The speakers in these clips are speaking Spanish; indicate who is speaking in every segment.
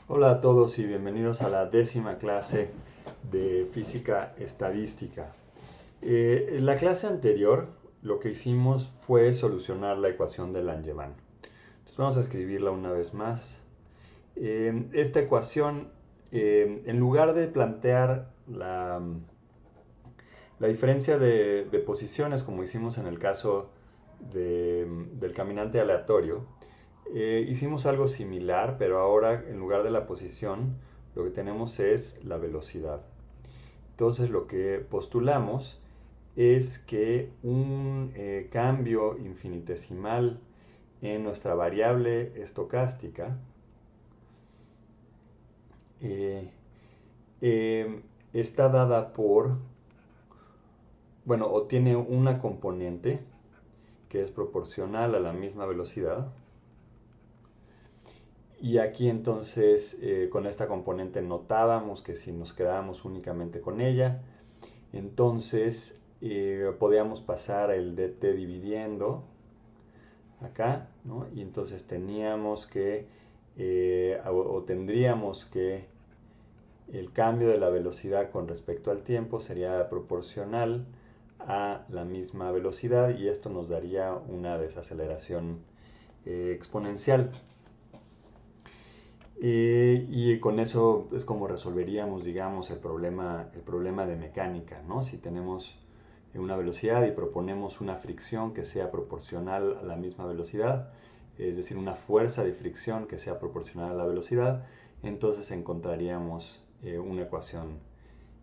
Speaker 1: Hola a todos y bienvenidos a la 10ª clase de física estadística. En la clase anterior lo que hicimos fue solucionar la ecuación de Langevin. Entonces vamos a escribirla una vez más. Esta ecuación, en lugar de plantear la diferencia de posiciones como hicimos en el caso del caminante aleatorio, hicimos algo similar, pero ahora en lugar de la posición, lo que tenemos es la velocidad. Entonces lo que postulamos es que un cambio infinitesimal en nuestra variable estocástica eh, está dada por, bueno, o tiene una componente que es proporcional a la misma velocidad. Y aquí entonces con esta componente notábamos que si nos quedábamos únicamente con ella, entonces podíamos pasar el dt dividiendo acá, ¿no? Y entonces teníamos que, o tendríamos que el cambio de la velocidad con respecto al tiempo sería proporcional a la misma velocidad y esto nos daría una desaceleración exponencial. Y con eso es como resolveríamos, digamos, el problema de mecánica, ¿no? Si tenemos una velocidad y proponemos una fricción que sea proporcional a la misma velocidad, es decir, una fuerza de fricción que sea proporcional a la velocidad, entonces encontraríamos una ecuación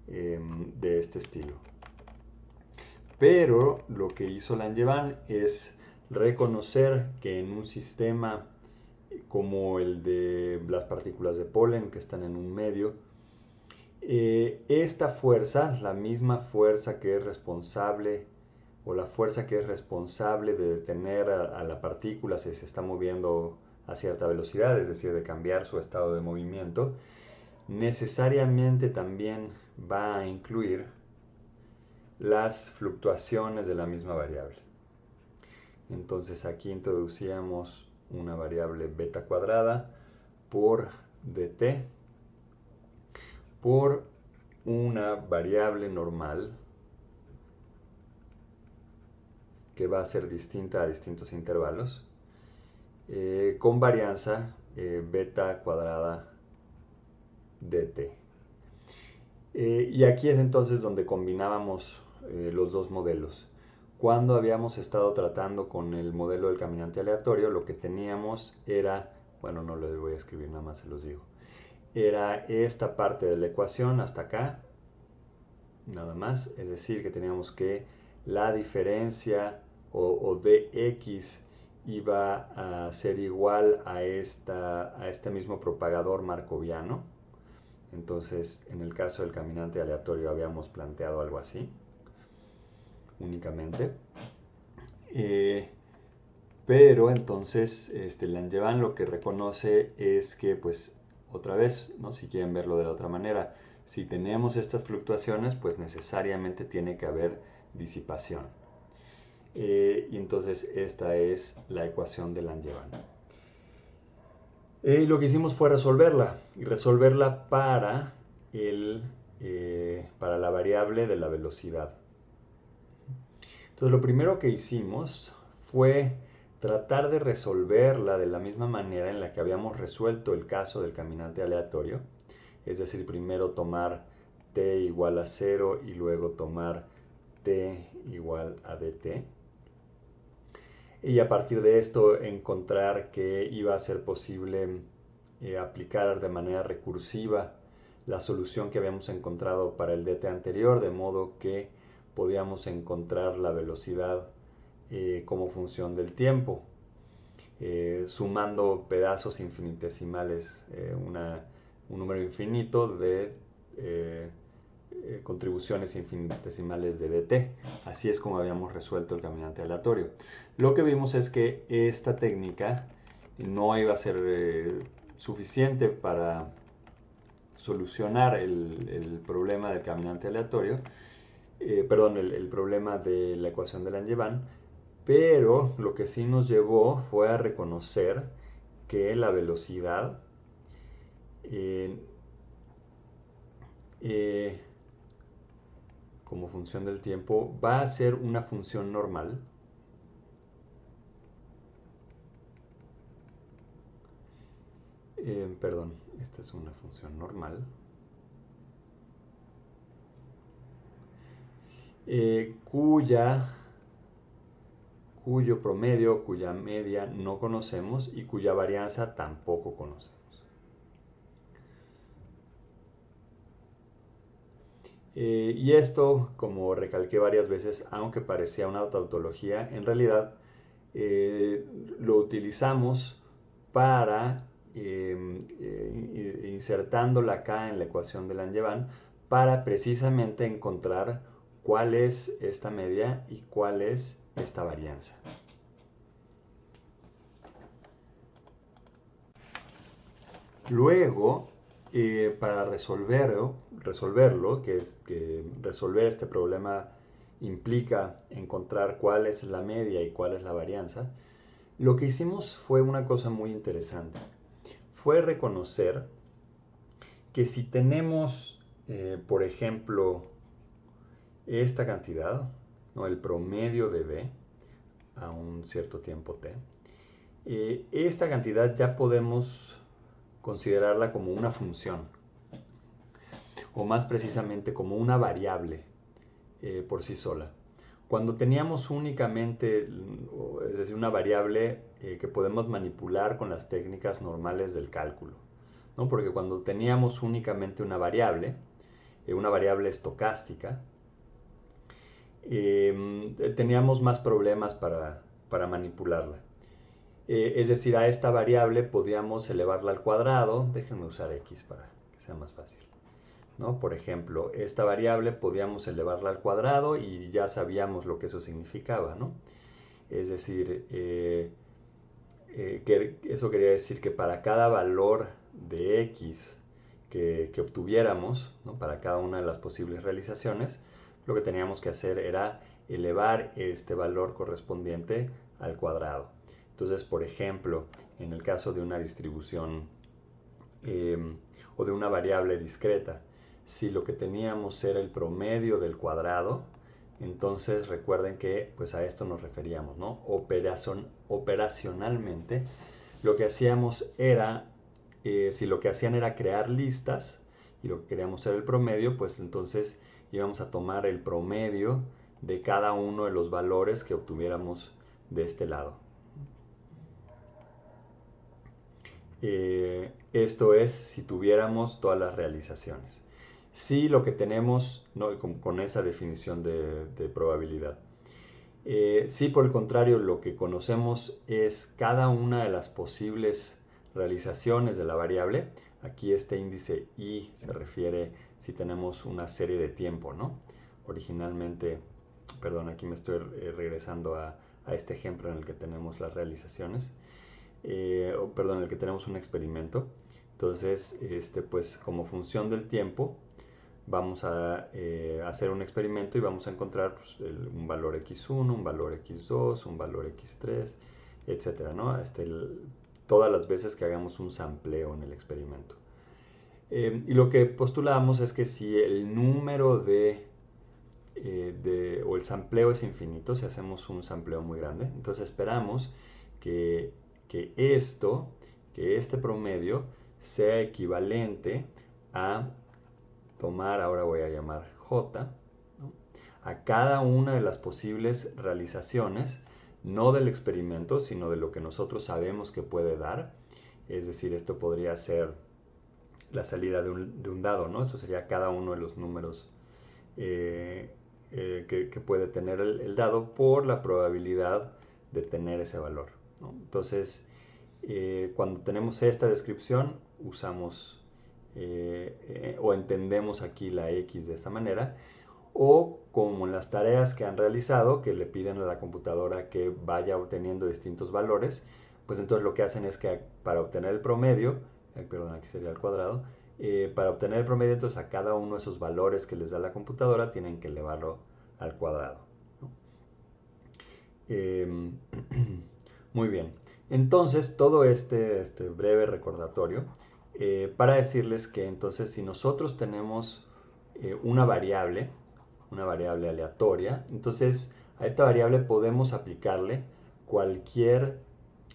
Speaker 1: de este estilo. Pero lo que hizo Langevin es reconocer que en un sistema como el de las partículas de polen que están en un medio, esta fuerza, la misma fuerza que es responsable o la fuerza que es responsable de detener a la partícula si se está moviendo a cierta velocidad, es decir, de cambiar su estado de movimiento, necesariamente también va a incluir las fluctuaciones de la misma variable. Entonces aquí introducíamos una variable beta cuadrada por dt por una variable normal que va a ser distinta a distintos intervalos con varianza beta cuadrada dt. Y aquí es entonces donde combinábamos los dos modelos. Cuando habíamos estado tratando con el modelo del caminante aleatorio, lo que teníamos era, bueno, no lo voy a escribir, nada más se los digo, era esta parte de la ecuación hasta acá, nada más, es decir, que teníamos que la diferencia o dx iba a ser igual a este mismo propagador markoviano. Entonces, en el caso del caminante aleatorio habíamos planteado algo así, únicamente. Pero entonces Langevin lo que reconoce es que, pues, otra vez, ¿no? Si quieren verlo de la otra manera, si tenemos estas fluctuaciones, pues necesariamente tiene que haber disipación. Y entonces esta es la ecuación de Langevin. Y lo que hicimos fue resolverla, y resolverla para la variable de la velocidad. Entonces lo primero que hicimos fue tratar de resolverla de la misma manera en la que habíamos resuelto el caso del caminante aleatorio, es decir, primero tomar t igual a 0 y luego tomar t igual a dt. Y a partir de esto encontrar que iba a ser posible aplicar de manera recursiva la solución que habíamos encontrado para el dt anterior, de modo que podíamos encontrar la velocidad como función del tiempo, sumando pedazos infinitesimales, un número infinito de contribuciones infinitesimales de dt. Así es como habíamos resuelto el caminante aleatorio. Lo que vimos es que esta técnica no iba a ser suficiente para solucionar el problema del caminante aleatorio, perdón, el problema de la ecuación de Langevin, pero lo que sí nos llevó fue a reconocer que la velocidad como función del tiempo va a ser una función normal. Perdón, esta es una función normal. Cuyo promedio, cuya media no conocemos y cuya varianza tampoco conocemos. Y esto, como recalqué varias veces, aunque parecía una tautología, en realidad lo utilizamos para, insertándola acá en la ecuación de Langevin, para precisamente encontrar cuál es esta media y cuál es esta varianza. Luego, para resolverlo, que resolver este problema implica encontrar cuál es la media y cuál es la varianza, lo que hicimos fue una cosa muy interesante. Fue reconocer que si tenemos, por ejemplo, esta cantidad, ¿no? El promedio de B a un cierto tiempo t, esta cantidad ya podemos considerarla como una función, o más precisamente como una variable por sí sola. Cuando teníamos únicamente, es decir, una variable que podemos manipular con las técnicas normales del cálculo, ¿no? Porque cuando teníamos únicamente una variable estocástica, teníamos más problemas para manipularla. Es decir, a esta variable podíamos elevarla al cuadrado. Déjenme usar x para que sea más fácil, ¿no? Por ejemplo, esta variable podíamos elevarla al cuadrado y ya sabíamos lo que eso significaba, ¿no? Es decir, que eso quería decir que para cada valor de x que obtuviéramos, ¿no? Para cada una de las posibles realizaciones, lo que teníamos que hacer era elevar este valor correspondiente al cuadrado. Entonces, por ejemplo, en el caso de una distribución o de una variable discreta, si lo que teníamos era el promedio del cuadrado, entonces recuerden que pues a esto nos referíamos, ¿no? Operacionalmente, lo que hacíamos era, si lo que hacían era crear listas y lo que queríamos era el promedio, pues entonces íbamos a tomar el promedio de cada uno de los valores que obtuviéramos de este lado. Esto es si tuviéramos todas las realizaciones. Si lo que tenemos, ¿no? con esa definición de probabilidad. Si por el contrario lo que conocemos es cada una de las posibles realizaciones de la variable, aquí este índice i se refiere si tenemos una serie de tiempo, ¿no? Originalmente, perdón, aquí me estoy regresando a este ejemplo en el que tenemos las realizaciones. Perdón, en el que tenemos un experimento. Entonces, pues como función del tiempo, vamos a hacer un experimento y vamos a encontrar pues, un valor x1, un valor x2, un valor x3, etcétera, ¿no? Todas las veces que hagamos un sampleo en el experimento. Y lo que postulamos es que si el número o el sampleo es infinito, si hacemos un sampleo muy grande, entonces esperamos que este promedio sea equivalente a tomar, ahora voy a llamar J, ¿no? A cada una de las posibles realizaciones, no del experimento, sino de lo que nosotros sabemos que puede dar. Es decir, esto podría ser la salida de un dado, ¿no? Esto sería cada uno de los números que puede tener el dado por la probabilidad de tener ese valor, ¿no? Entonces, cuando tenemos esta descripción, usamos o entendemos aquí la x de esta manera, o como en las tareas que han realizado, que le piden a la computadora que vaya obteniendo distintos valores, pues entonces lo que hacen es que para obtener el promedio, perdón, aquí sería el cuadrado, para obtener el promedio, entonces a cada uno de esos valores que les da la computadora tienen que elevarlo al cuadrado, ¿no? Muy bien. Entonces, todo este breve recordatorio para decirles que entonces si nosotros tenemos una variable aleatoria, entonces a esta variable podemos aplicarle cualquier,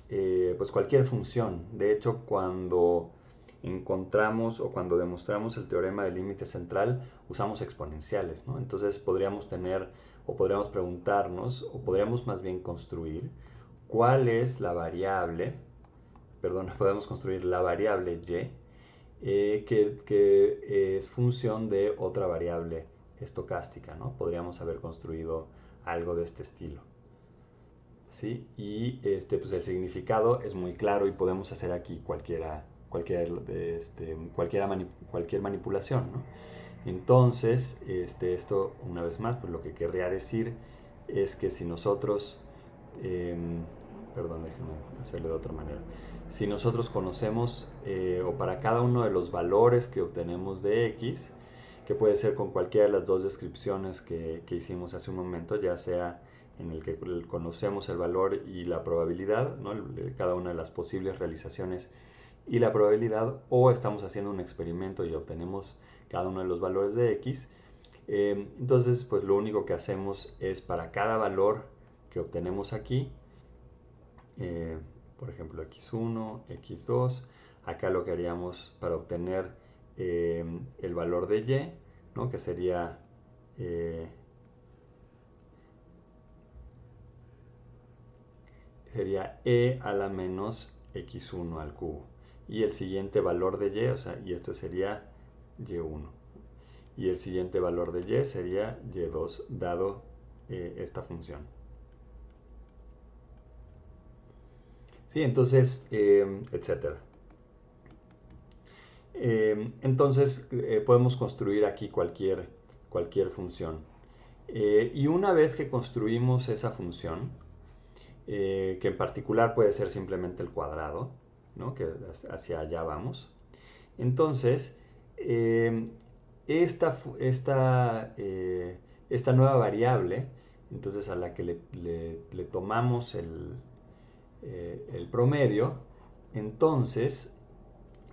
Speaker 1: pues cualquier función. De hecho, cuando encontramos o cuando demostramos el teorema del límite central, usamos exponenciales, ¿no? Entonces podríamos tener o podríamos preguntarnos o podríamos más bien construir cuál es la variable, perdón, podemos construir la variable y que es función de otra variable estocástica, ¿no? Podríamos haber construido algo de este estilo. ¿Sí? Y pues el significado es muy claro y podemos hacer aquí cualquier manipulación, ¿no? Entonces, esto una vez más, pues lo que querría decir es que si nosotros, perdón, déjenme hacerlo de otra manera. Si nosotros conocemos, o para cada uno de los valores que obtenemos de x, que puede ser con cualquiera de las dos descripciones que hicimos hace un momento, ya sea en el que conocemos el valor y la probabilidad, ¿no? Cada una de las posibles realizaciones y la probabilidad, o estamos haciendo un experimento y obtenemos cada uno de los valores de x, entonces pues lo único que hacemos es para cada valor que obtenemos aquí, por ejemplo x1, x2, acá lo que haríamos para obtener el valor de y, ¿no? Que sería e a la menos x1 al cubo. Y el siguiente valor de y, o sea, y esto sería y1. Y el siguiente valor de y sería y2, dado esta función. Sí, entonces, etcétera. Entonces, podemos construir aquí cualquier función. Y una vez que construimos esa función, que en particular puede ser simplemente el cuadrado, ¿no? Que hacia allá vamos. Entonces, esta nueva variable, entonces a la que le tomamos el promedio, entonces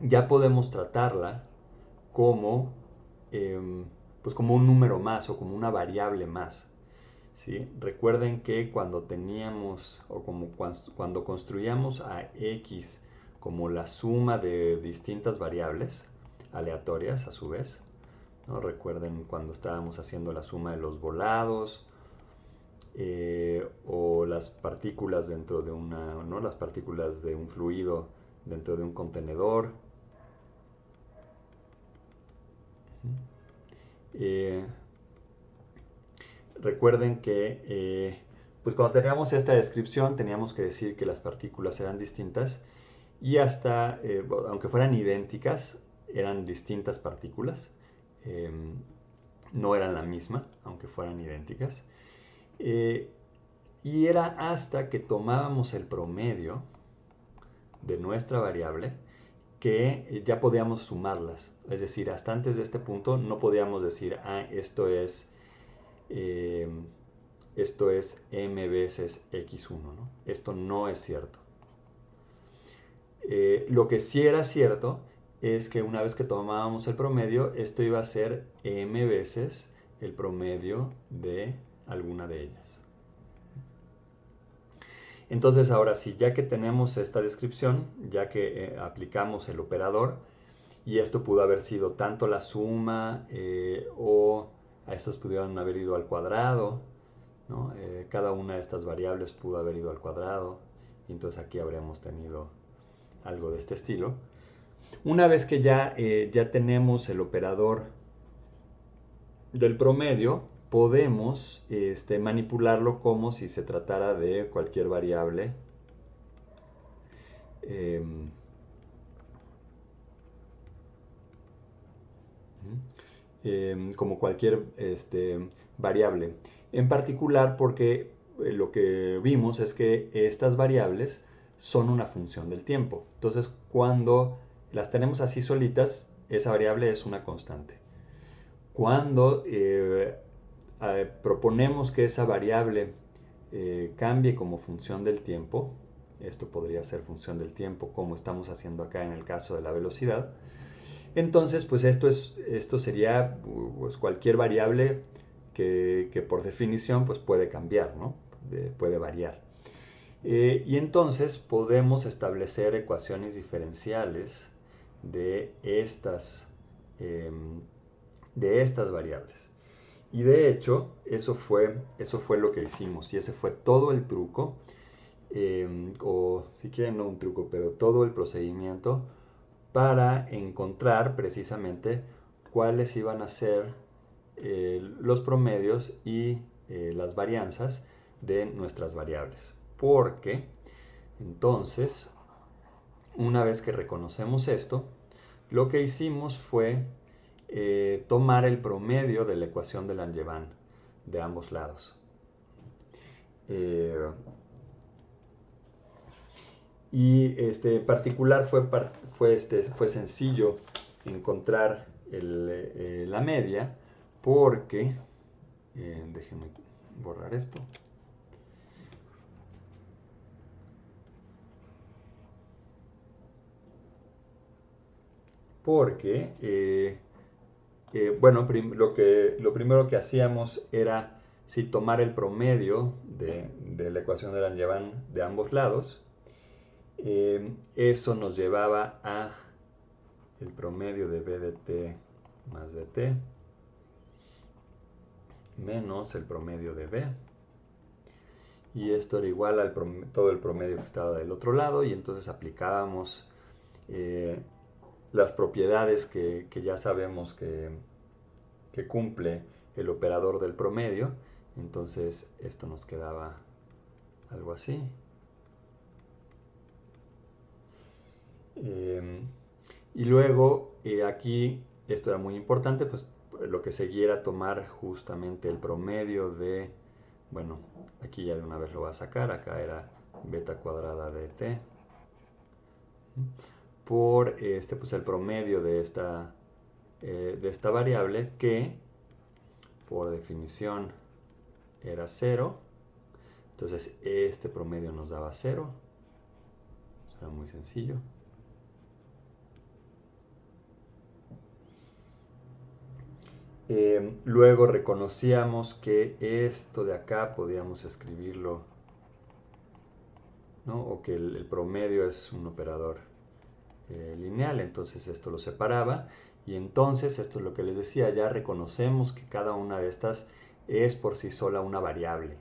Speaker 1: ya podemos tratarla como, pues como un número más o como una variable más. ¿Sí? Recuerden que cuando teníamos o como cuando construíamos a x como la suma de distintas variables aleatorias a su vez, ¿no? Recuerden cuando estábamos haciendo la suma de los volados, o las partículas dentro de ¿no? Las partículas de un fluido dentro de un contenedor. Recuerden que pues cuando teníamos esta descripción teníamos que decir que las partículas eran distintas y hasta, aunque fueran idénticas, eran distintas partículas, no eran la misma, aunque fueran idénticas. Y era hasta que tomábamos el promedio de nuestra variable que ya podíamos sumarlas. Es decir, hasta antes de este punto no podíamos decir, esto es m veces x1, ¿no? Esto no es cierto. Lo que sí era cierto es que una vez que tomábamos el promedio, esto iba a ser m veces el promedio de alguna de ellas. Entonces ahora sí, ya que tenemos esta descripción, ya que aplicamos el operador, y esto pudo haber sido tanto la suma o a estos pudieron haber ido al cuadrado, ¿no? Cada una de estas variables pudo haber ido al cuadrado, y entonces aquí habríamos tenido algo de este estilo. Una vez que ya tenemos el operador del promedio, podemos manipularlo como si se tratara de cualquier variable como cualquier variable. En particular porque lo que vimos es que estas variables son una función del tiempo. Entonces, cuando las tenemos así solitas, esa variable es una constante. Cuando proponemos que esa variable cambie como función del tiempo, esto podría ser función del tiempo, como estamos haciendo acá en el caso de la velocidad. Entonces, pues esto sería pues, cualquier variable que por definición pues, puede cambiar, ¿no? Puede variar. Y entonces podemos establecer ecuaciones diferenciales de de estas variables. Y de hecho, eso fue lo que hicimos y ese fue todo el truco, o si quieren no un truco, pero todo el procedimiento para encontrar precisamente cuáles iban a ser los promedios y las varianzas de nuestras variables. Porque entonces, una vez que reconocemos esto, lo que hicimos fue tomar el promedio de la ecuación de Langevin de ambos lados. En particular fue sencillo encontrar la media porque, déjenme borrar esto, porque bueno, lo primero que hacíamos era tomar el promedio de la ecuación de Langevin de ambos lados. Eso nos llevaba a el promedio de b de t más de t menos el promedio de b. Y esto era igual a todo el promedio que estaba del otro lado, y entonces aplicábamos las propiedades que ya sabemos que cumple el operador del promedio. Entonces esto nos quedaba algo así. Y luego aquí, esto era muy importante, pues lo que seguía era tomar justamente el promedio de, bueno, aquí ya de una vez lo voy a sacar, acá era beta cuadrada de t, por pues el promedio de esta variable que por definición era 0. Entonces este promedio nos daba 0. Eso era muy sencillo. Luego reconocíamos que esto de acá podíamos escribirlo, ¿no? O que el promedio es un operador lineal, entonces esto lo separaba. Y entonces, esto es lo que les decía, ya reconocemos que cada una de estas es por sí sola una variable.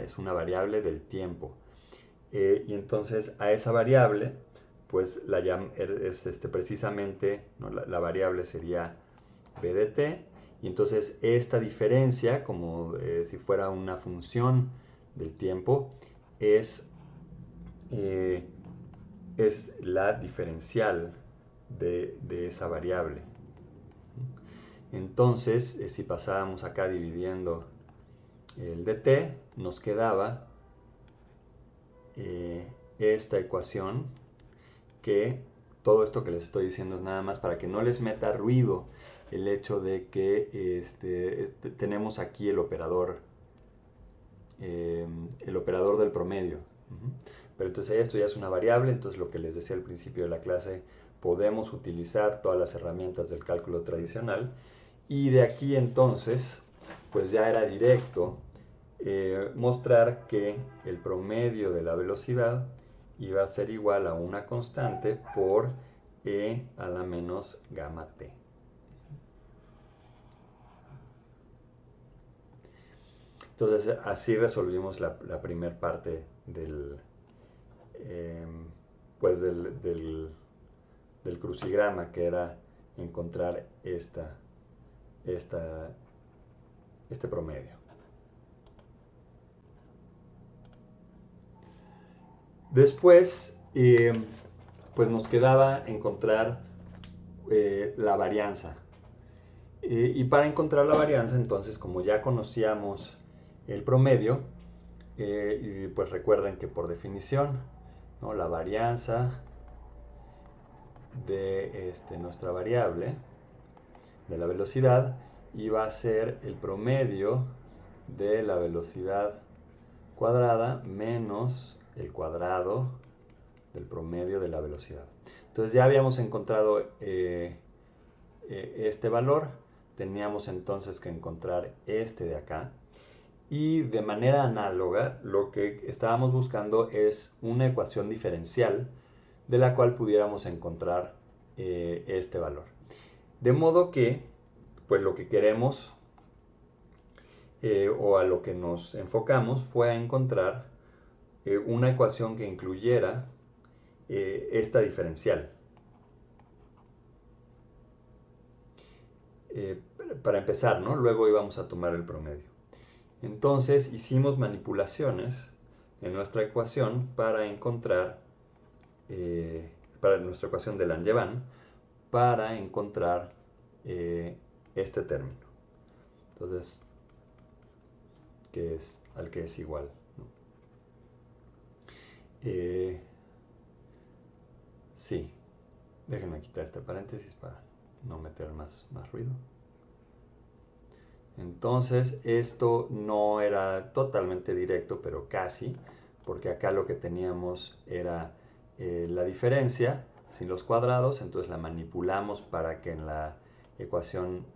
Speaker 1: Es una variable del tiempo. Y entonces a esa variable, pues es precisamente, ¿no? La variable sería b de t. Y entonces esta diferencia, como si fuera una función del tiempo, es la diferencial de esa variable. Entonces, si pasábamos acá dividiendo el dt, nos quedaba esta ecuación, que todo esto que les estoy diciendo es nada más para que no les meta ruido el hecho de que tenemos aquí el operador del promedio. Pero entonces esto ya es una variable, entonces lo que les decía al principio de la clase, podemos utilizar todas las herramientas del cálculo tradicional, y de aquí entonces pues ya era directo mostrar que el promedio de la velocidad iba a ser igual a una constante por e a la menos gamma t. Entonces así resolvimos la primera parte del crucigrama, que era encontrar este promedio. Después, pues nos quedaba encontrar la varianza. Y para encontrar la varianza, entonces, como ya conocíamos el promedio, y pues recuerden que por definición, ¿no? La varianza de nuestra variable, de la velocidad, iba a ser el promedio de la velocidad cuadrada menos el cuadrado del promedio de la velocidad. Entonces ya habíamos encontrado este valor, teníamos entonces que encontrar este de acá. Y de manera análoga, lo que estábamos buscando es una ecuación diferencial de la cual pudiéramos encontrar este valor. De modo que, pues lo que queremos o a lo que nos enfocamos fue a encontrar una ecuación que incluyera esta diferencial. Para empezar, ¿no? Luego íbamos a tomar el promedio. Entonces hicimos manipulaciones en nuestra ecuación para encontrar, para nuestra ecuación de Langevin, para encontrar este término. Entonces, al que es igual, ¿no? Sí, déjenme quitar este paréntesis para no meter más ruido. Entonces, esto no era totalmente directo, pero casi, porque acá lo que teníamos era la diferencia sin los cuadrados, entonces la manipulamos para que en la ecuación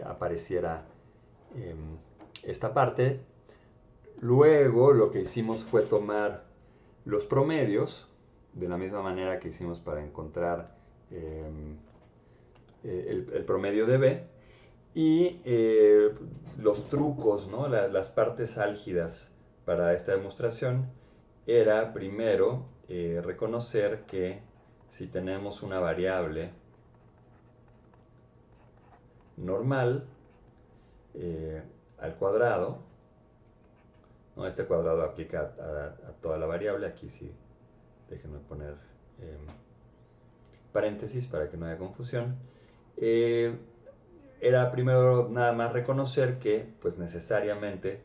Speaker 1: apareciera esta parte. Luego lo que hicimos fue tomar los promedios, de la misma manera que hicimos para encontrar el promedio de B, y los trucos, ¿no? Las partes álgidas para esta demostración era primero reconocer que si tenemos una variable normal al cuadrado, ¿no? Este cuadrado aplica a toda la variable, aquí sí, déjenme poner paréntesis para que no haya confusión. Era primero nada más reconocer que, pues necesariamente,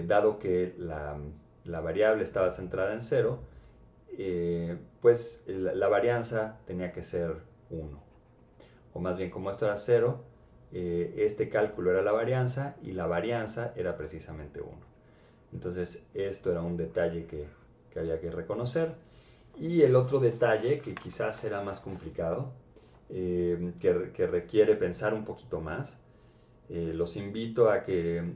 Speaker 1: dado que la variable estaba centrada en 0, pues la varianza tenía que ser 1. O más bien, como esto era 0, este cálculo era la varianza y la varianza era precisamente 1. Entonces, esto era un detalle que había que reconocer. Y el otro detalle, que quizás era más complicado, que requiere pensar un poquito más, los invito a que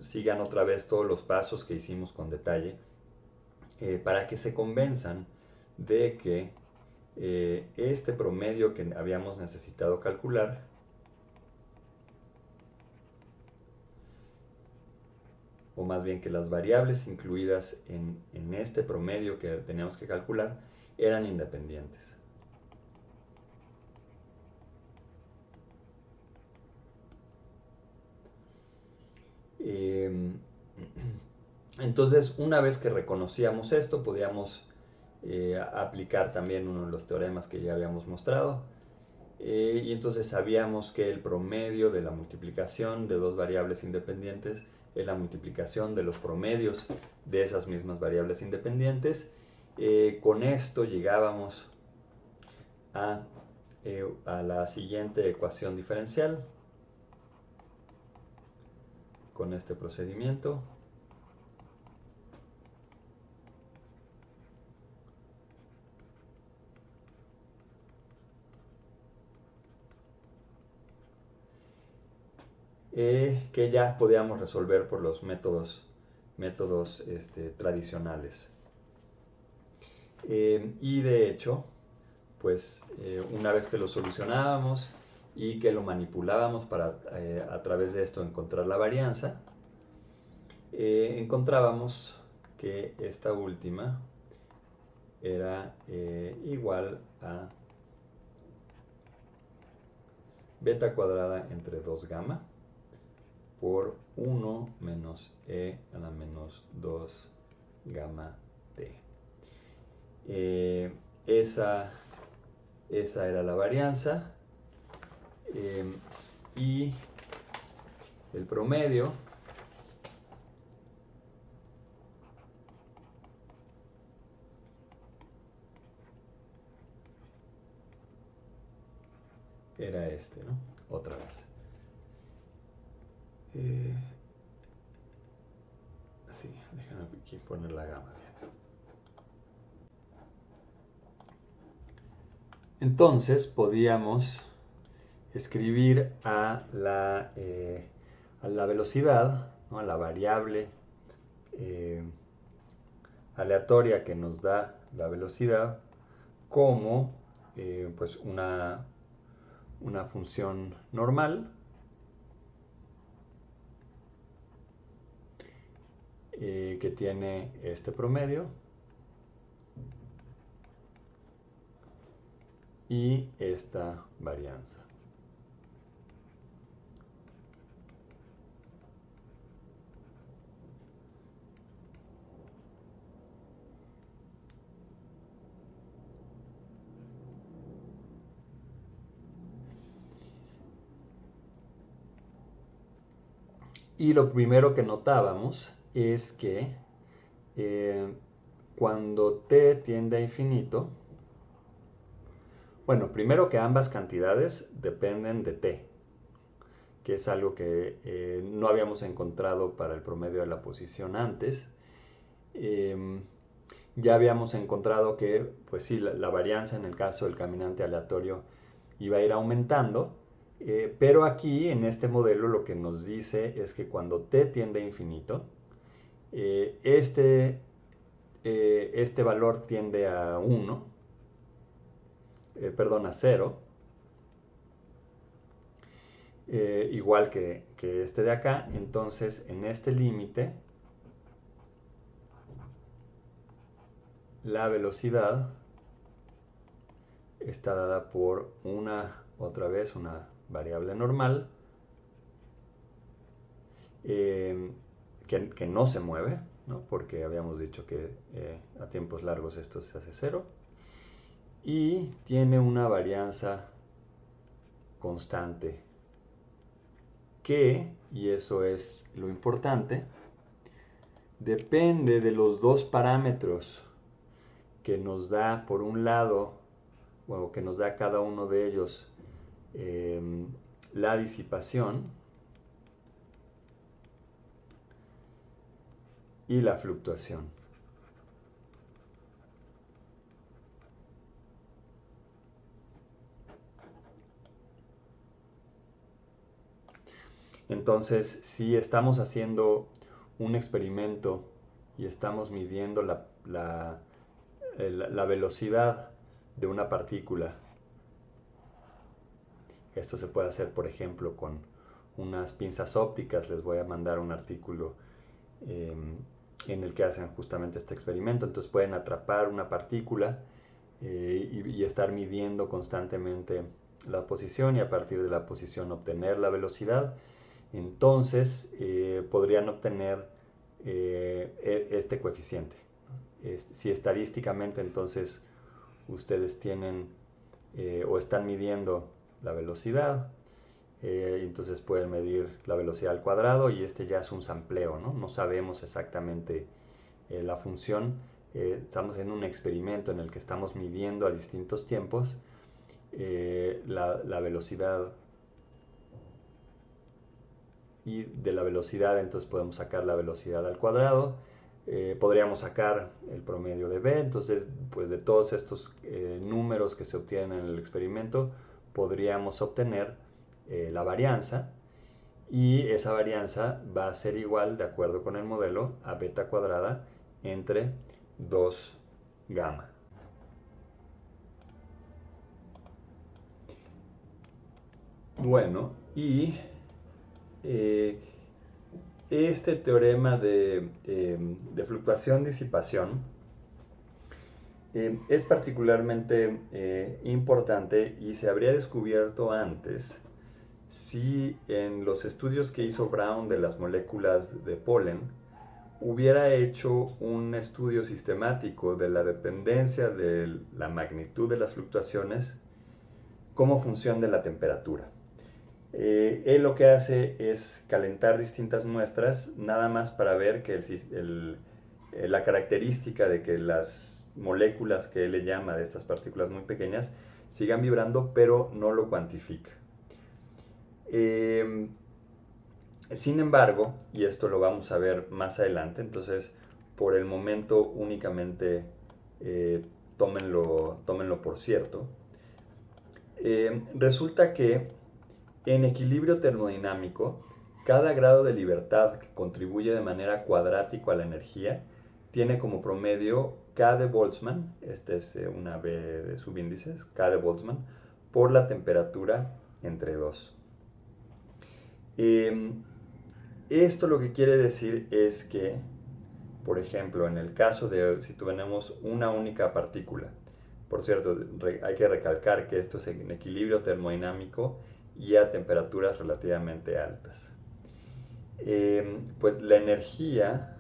Speaker 1: sigan otra vez todos los pasos que hicimos con detalle para que se convenzan de que este promedio que habíamos necesitado calcular o más bien que las variables incluidas en este promedio que teníamos que calcular eran independientes. Entonces, una vez que reconocíamos esto, podíamos aplicar también uno de los teoremas que ya habíamos mostrado. Y entonces sabíamos que el promedio de la multiplicación de dos variables independientes es la multiplicación de los promedios de esas mismas variables independientes. Con esto llegábamos a la siguiente ecuación diferencial con este procedimiento. Que ya podíamos resolver por los métodos tradicionales. Y de hecho, pues una vez que lo solucionábamos y que lo manipulábamos para a través de esto encontrar la varianza, encontrábamos que esta última era igual a beta cuadrada entre 2 gamma por 1 menos e a la menos 2 gamma t. Esa era la varianza y el promedio era este, ¿no? Otra vez. Sí, déjame aquí poner la gama bien. Entonces podíamos escribir a la velocidad, ¿no? A la variable aleatoria que nos da la velocidad como pues una función normal que tiene este promedio y esta varianza. Y lo primero que notábamos es que cuando t tiende a infinito, bueno, primero que ambas cantidades dependen de t, que es algo que no habíamos encontrado para el promedio de la posición antes. Ya habíamos encontrado que, pues sí, la varianza en el caso del caminante aleatorio iba a ir aumentando, pero aquí en este modelo lo que nos dice es que cuando t tiende a infinito, este valor tiende a 1, perdón, a 0, igual que este de acá. Entonces en este límite la velocidad está dada por otra vez una variable normal que no se mueve, ¿no? Porque habíamos dicho que a tiempos largos esto se hace 0, y tiene una varianza constante que, y eso es lo importante, depende de los dos parámetros que nos da por un lado, o que nos da cada uno de ellos, la disipación y la fluctuación. Entonces, si estamos haciendo un experimento y estamos midiendo la velocidad de una partícula, esto se puede hacer, por ejemplo, con unas pinzas ópticas. Les voy a mandar un artículo en el que hacen justamente este experimento. Entonces pueden atrapar una partícula y estar midiendo constantemente la posición, y a partir de la posición obtener la velocidad. Entonces podrían obtener este coeficiente. Si estadísticamente entonces ustedes tienen o están midiendo la velocidad, entonces pueden medir la velocidad al cuadrado, y este ya es un sampleo, ¿no? No sabemos exactamente la función. Estamos en un experimento en el que estamos midiendo a distintos tiempos la velocidad, y de la velocidad entonces podemos sacar la velocidad al cuadrado. Podríamos sacar el promedio de b. Entonces, pues de todos estos números que se obtienen en el experimento, podríamos obtener la varianza, y esa varianza va a ser igual, de acuerdo con el modelo, a beta cuadrada entre 2 gamma. Bueno, y este teorema de fluctuación-disipación es particularmente importante, y se habría descubierto antes si en los estudios que hizo Brown de las moléculas de polen hubiera hecho un estudio sistemático de la dependencia de la magnitud de las fluctuaciones como función de la temperatura. Él lo que hace es calentar distintas muestras, nada más para ver que la característica de que las moléculas que él le llama de estas partículas muy pequeñas sigan vibrando, pero no lo cuantifica. Sin embargo, y esto lo vamos a ver más adelante, entonces por el momento únicamente tómenlo por cierto, Resulta que en equilibrio termodinámico, cada grado de libertad que contribuye de manera cuadrática a la energía tiene como promedio K de Boltzmann, esta es una B de subíndices, K de Boltzmann, por la temperatura entre 2. Esto lo que quiere decir es que, por ejemplo, en el caso de si tenemos una única partícula, por cierto, hay que recalcar que esto es en equilibrio termodinámico y a temperaturas relativamente altas. Pues la energía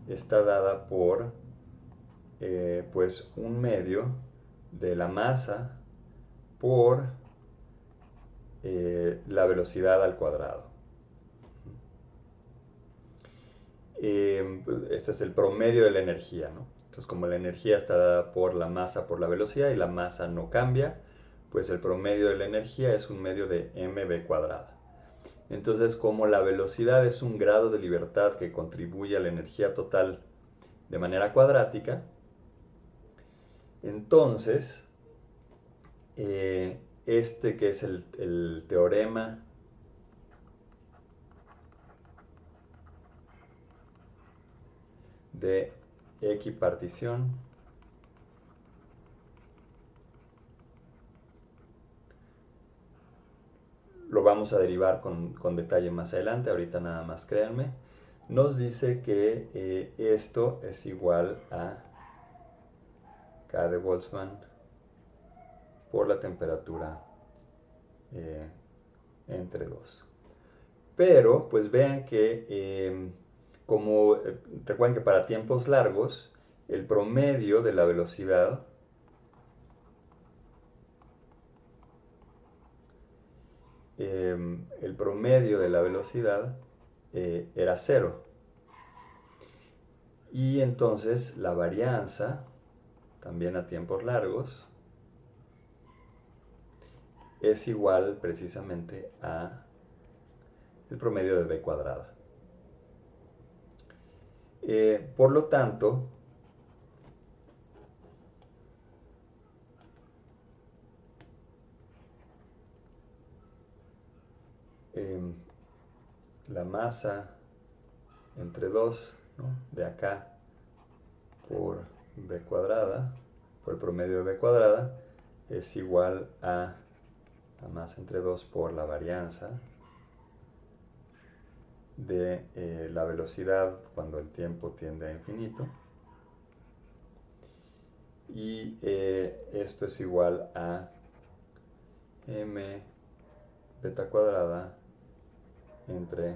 Speaker 1: está dada por pues un medio de la masa por la velocidad al cuadrado. Este es el promedio de la energía, ¿no? Entonces, como la energía está dada por la masa por la velocidad y la masa no cambia, pues el promedio de la energía es un medio de mv cuadrada. Entonces, como la velocidad es un grado de libertad que contribuye a la energía total de manera cuadrática, entonces, este que es el teorema de equipartición lo vamos a derivar con detalle más adelante, ahorita nada más créanme, nos dice que esto es igual a K de Boltzmann por la temperatura entre 2. Pero, pues vean que, recuerden que para tiempos largos, el promedio de la velocidad era 0. Y entonces la varianza, también a tiempos largos, es igual precisamente a el promedio de b cuadrada. Por lo tanto, la masa entre 2, ¿no?, de acá por b cuadrada, por el promedio de b cuadrada, es igual a la masa entre 2 por la varianza de la velocidad cuando el tiempo tiende a infinito. Y esto es igual a m beta cuadrada entre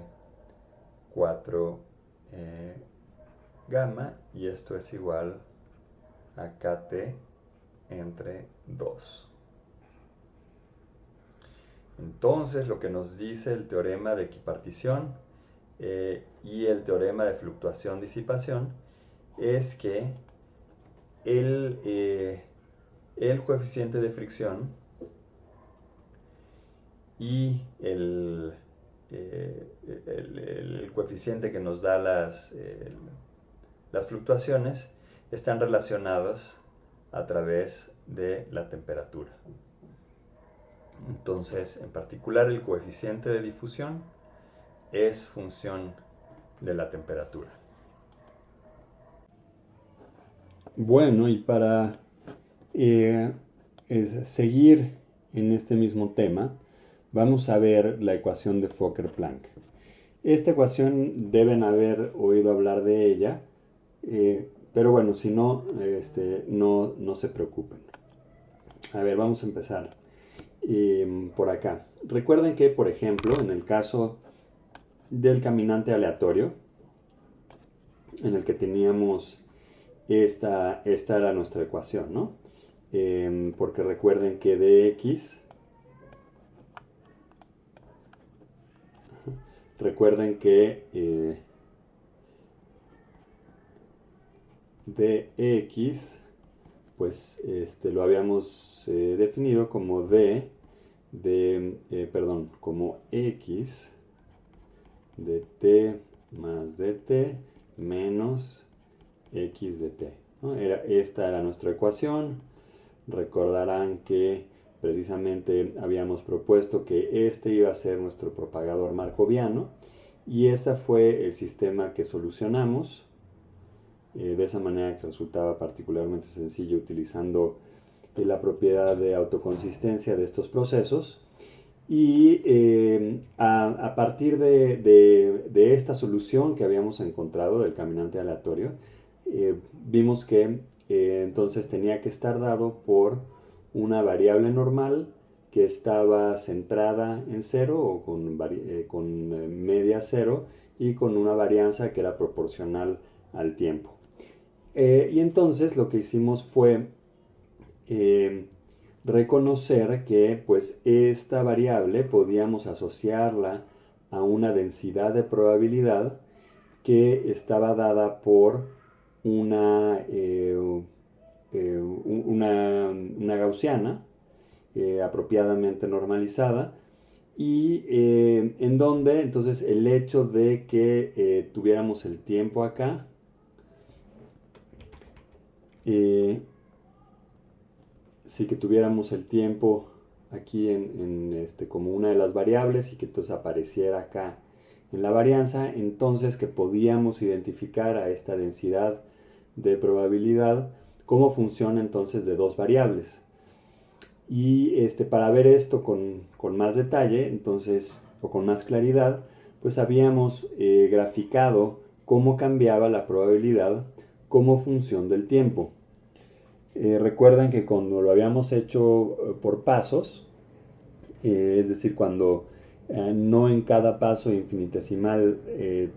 Speaker 1: 4 gamma, y esto es igual a kt entre 2. Entonces, lo que nos dice el teorema de equipartición y el teorema de fluctuación-disipación es que el coeficiente de fricción y el coeficiente que nos da las fluctuaciones están relacionados a través de la temperatura. Entonces, en particular, el coeficiente de difusión es función de la temperatura.
Speaker 2: Bueno, y para seguir en este mismo tema, vamos a ver la ecuación de Fokker-Planck. Esta ecuación deben haber oído hablar de ella, pero bueno, si no, no se preocupen. A ver, vamos a empezar por acá. Recuerden que, por ejemplo, en el caso del caminante aleatorio, en el que teníamos esta era nuestra ecuación, ¿no? Porque recuerden que dx, recuerden que dx, pues lo habíamos definido como como x de t más dt menos x de t, ¿no? Esta era nuestra ecuación. Recordarán que precisamente habíamos propuesto que este iba a ser nuestro propagador markoviano y ese fue el sistema que solucionamos. De esa manera que resultaba particularmente sencillo utilizando la propiedad de autoconsistencia de estos procesos. Y a partir de esta solución que habíamos encontrado del caminante aleatorio, vimos que entonces tenía que estar dado por una variable normal que estaba centrada en cero o con media cero y con una varianza que era proporcional al tiempo. Y entonces lo que hicimos fue reconocer que pues esta variable podíamos asociarla a una densidad de probabilidad que estaba dada por una gaussiana apropiadamente normalizada y en donde entonces el hecho de que tuviéramos el tiempo acá sí que tuviéramos el tiempo aquí como una de las variables y que entonces apareciera acá en la varianza, entonces que podíamos identificar a esta densidad de probabilidad como función entonces de dos variables. Y para ver esto con más detalle, entonces, o con más claridad, pues habíamos graficado cómo cambiaba la probabilidad como función del tiempo. Recuerdan que cuando lo habíamos hecho por pasos, es decir, cuando no en cada paso infinitesimal el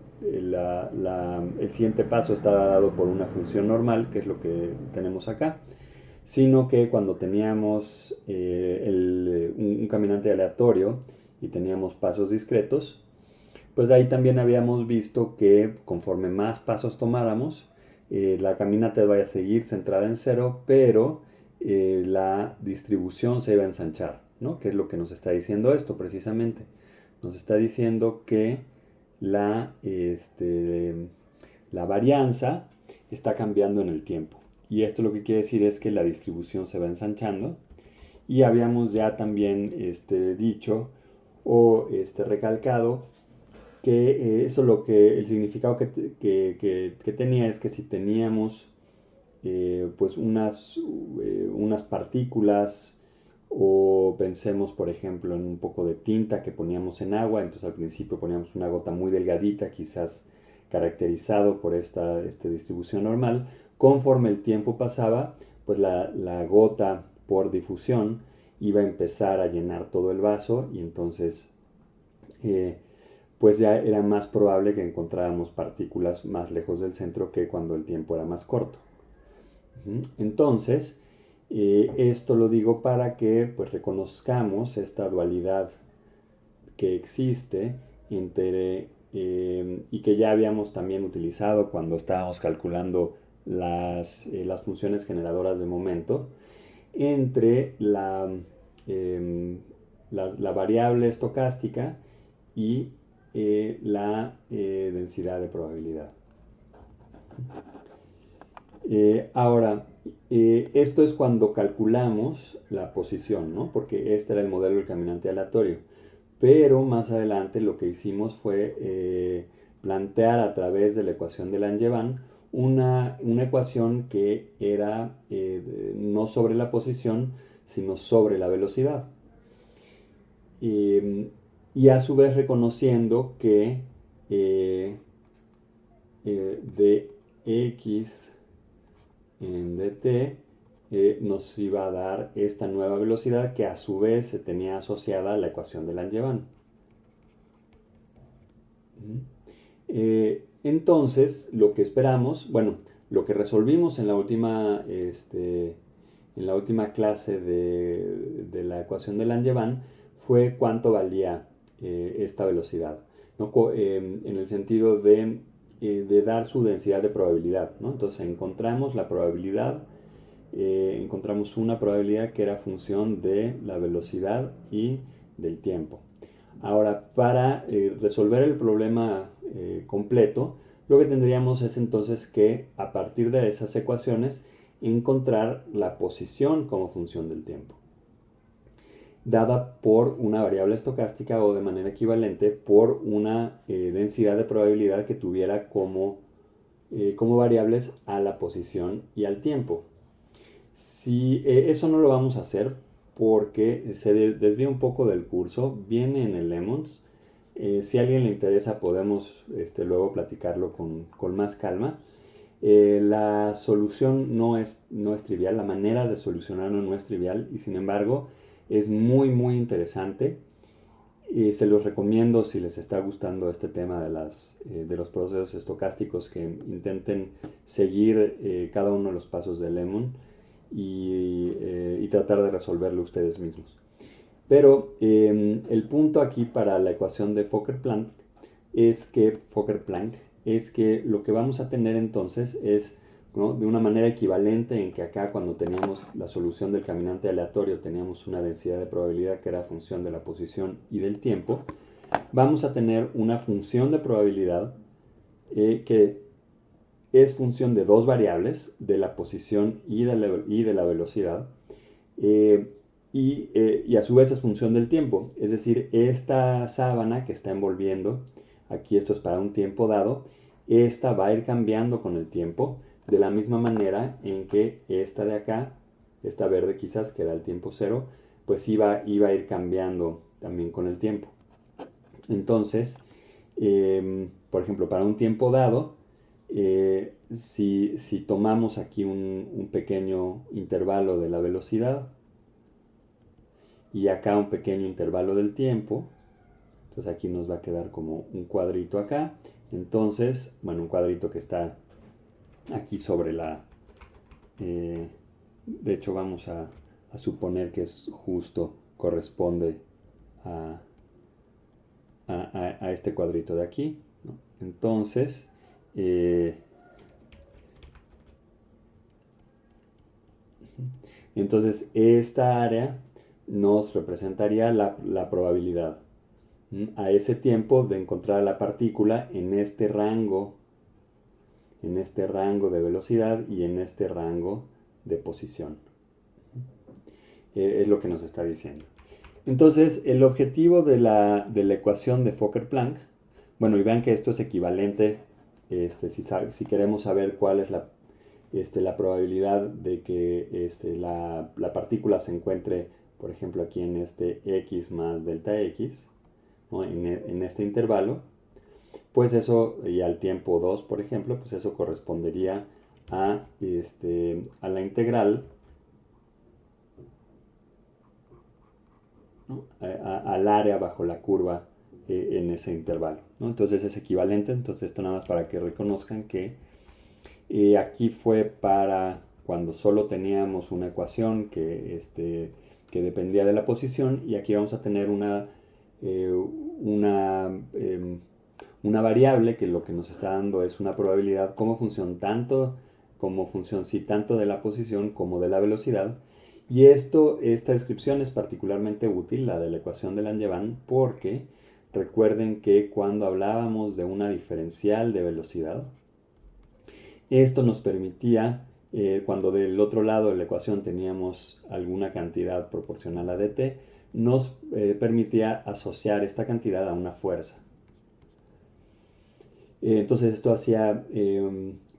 Speaker 2: siguiente paso está dado por una función normal, que es lo que tenemos acá, sino que cuando teníamos un caminante aleatorio y teníamos pasos discretos, pues ahí también habíamos visto que conforme más pasos tomáramos, la caminata va a seguir centrada en cero, pero la distribución se iba a ensanchar, ¿no? ¿Qué es lo que nos está diciendo esto precisamente? Nos está diciendo que la varianza está cambiando en el tiempo. Y esto lo que quiere decir es que la distribución se va ensanchando. Y habíamos ya también dicho o recalcado que eso el significado que tenía es que si teníamos pues unas partículas o pensemos por ejemplo en un poco de tinta que poníamos en agua, entonces al principio poníamos una gota muy delgadita, quizás caracterizado por esta distribución normal, conforme el tiempo pasaba, pues la gota por difusión iba a empezar a llenar todo el vaso y entonces pues ya era más probable que encontráramos partículas más lejos del centro que cuando el tiempo era más corto. Entonces, esto lo digo para que pues, reconozcamos esta dualidad que existe entre, y que ya habíamos también utilizado cuando estábamos calculando las funciones generadoras de momento, entre la variable estocástica y la densidad de probabilidad. Ahora, esto es cuando calculamos la posición, ¿no? Porque este era el modelo del caminante aleatorio. Pero más adelante lo que hicimos fue plantear a través de la ecuación de Langevin una ecuación que era no sobre la posición, sino sobre la velocidad. Y a su vez reconociendo que dx en dt nos iba a dar esta nueva velocidad que a su vez se tenía asociada a la ecuación de Langevin. Entonces, lo que esperamos, bueno, lo que resolvimos en la última clase de la ecuación de Langevin fue cuánto valía esta velocidad, ¿no? En el sentido de dar su densidad de probabilidad, ¿no? Entonces encontramos la probabilidad, encontramos una probabilidad que era función de la velocidad y del tiempo. Ahora, para resolver el problema completo, lo que tendríamos es entonces que a partir de esas ecuaciones encontrar la posición como función del tiempo. dada por una variable estocástica o de manera equivalente por una densidad de probabilidad que tuviera como variables a la posición y al tiempo. Si eso no lo vamos a hacer porque se desvía un poco del curso, viene en el Lemons. Si a alguien le interesa podemos luego platicarlo con más calma. La solución no es trivial, la manera de solucionarlo no es trivial y sin embargo es muy muy interesante. Se los recomiendo si les está gustando este tema de los procesos estocásticos que intenten seguir cada uno de los pasos de Lemon y tratar de resolverlo ustedes mismos. Pero el punto aquí para la ecuación de Fokker-Planck es que lo que vamos a tener entonces es, ¿no?, de una manera equivalente en que acá cuando teníamos la solución del caminante aleatorio teníamos una densidad de probabilidad que era función de la posición y del tiempo, vamos a tener una función de probabilidad que es función de dos variables, de la posición y de la velocidad, y a su vez es función del tiempo. Es decir, esta sábana que está envolviendo, aquí esto es para un tiempo dado, esta va a ir cambiando con el tiempo, de la misma manera en que esta de acá, esta verde quizás, que era el tiempo cero, pues iba a ir cambiando también con el tiempo. Entonces, por ejemplo, para un tiempo dado, si tomamos aquí un pequeño intervalo de la velocidad y acá un pequeño intervalo del tiempo, entonces aquí nos va a quedar como un cuadrito acá. Entonces, bueno, un cuadrito que está aquí sobre la... de hecho vamos a suponer que es justo, corresponde a este cuadrito de aquí, ¿no? Entonces, esta área nos representaría la probabilidad a ese tiempo de encontrar la partícula en este rango de velocidad y en este rango de posición. Es lo que nos está diciendo. Entonces, el objetivo de la ecuación de Fokker-Planck, bueno, y vean que esto es equivalente, si queremos saber cuál es la probabilidad de que la partícula se encuentre, por ejemplo, aquí en este x más delta x, ¿no?, en este intervalo, pues eso, y al tiempo 2, por ejemplo, pues eso correspondería a la integral, ¿no?, al área bajo la curva en ese intervalo, ¿no? Entonces es equivalente. Entonces esto nada más para que reconozcan que aquí fue para cuando solo teníamos una ecuación que dependía de la posición, y aquí vamos a tener una variable que lo que nos está dando es una probabilidad como función sí, tanto de la posición como de la velocidad. Y esta descripción es particularmente útil, la de la ecuación de Langevin, porque recuerden que cuando hablábamos de una diferencial de velocidad, esto nos permitía, cuando del otro lado de la ecuación teníamos alguna cantidad proporcional a dt, nos permitía asociar esta cantidad a una fuerza. Entonces esto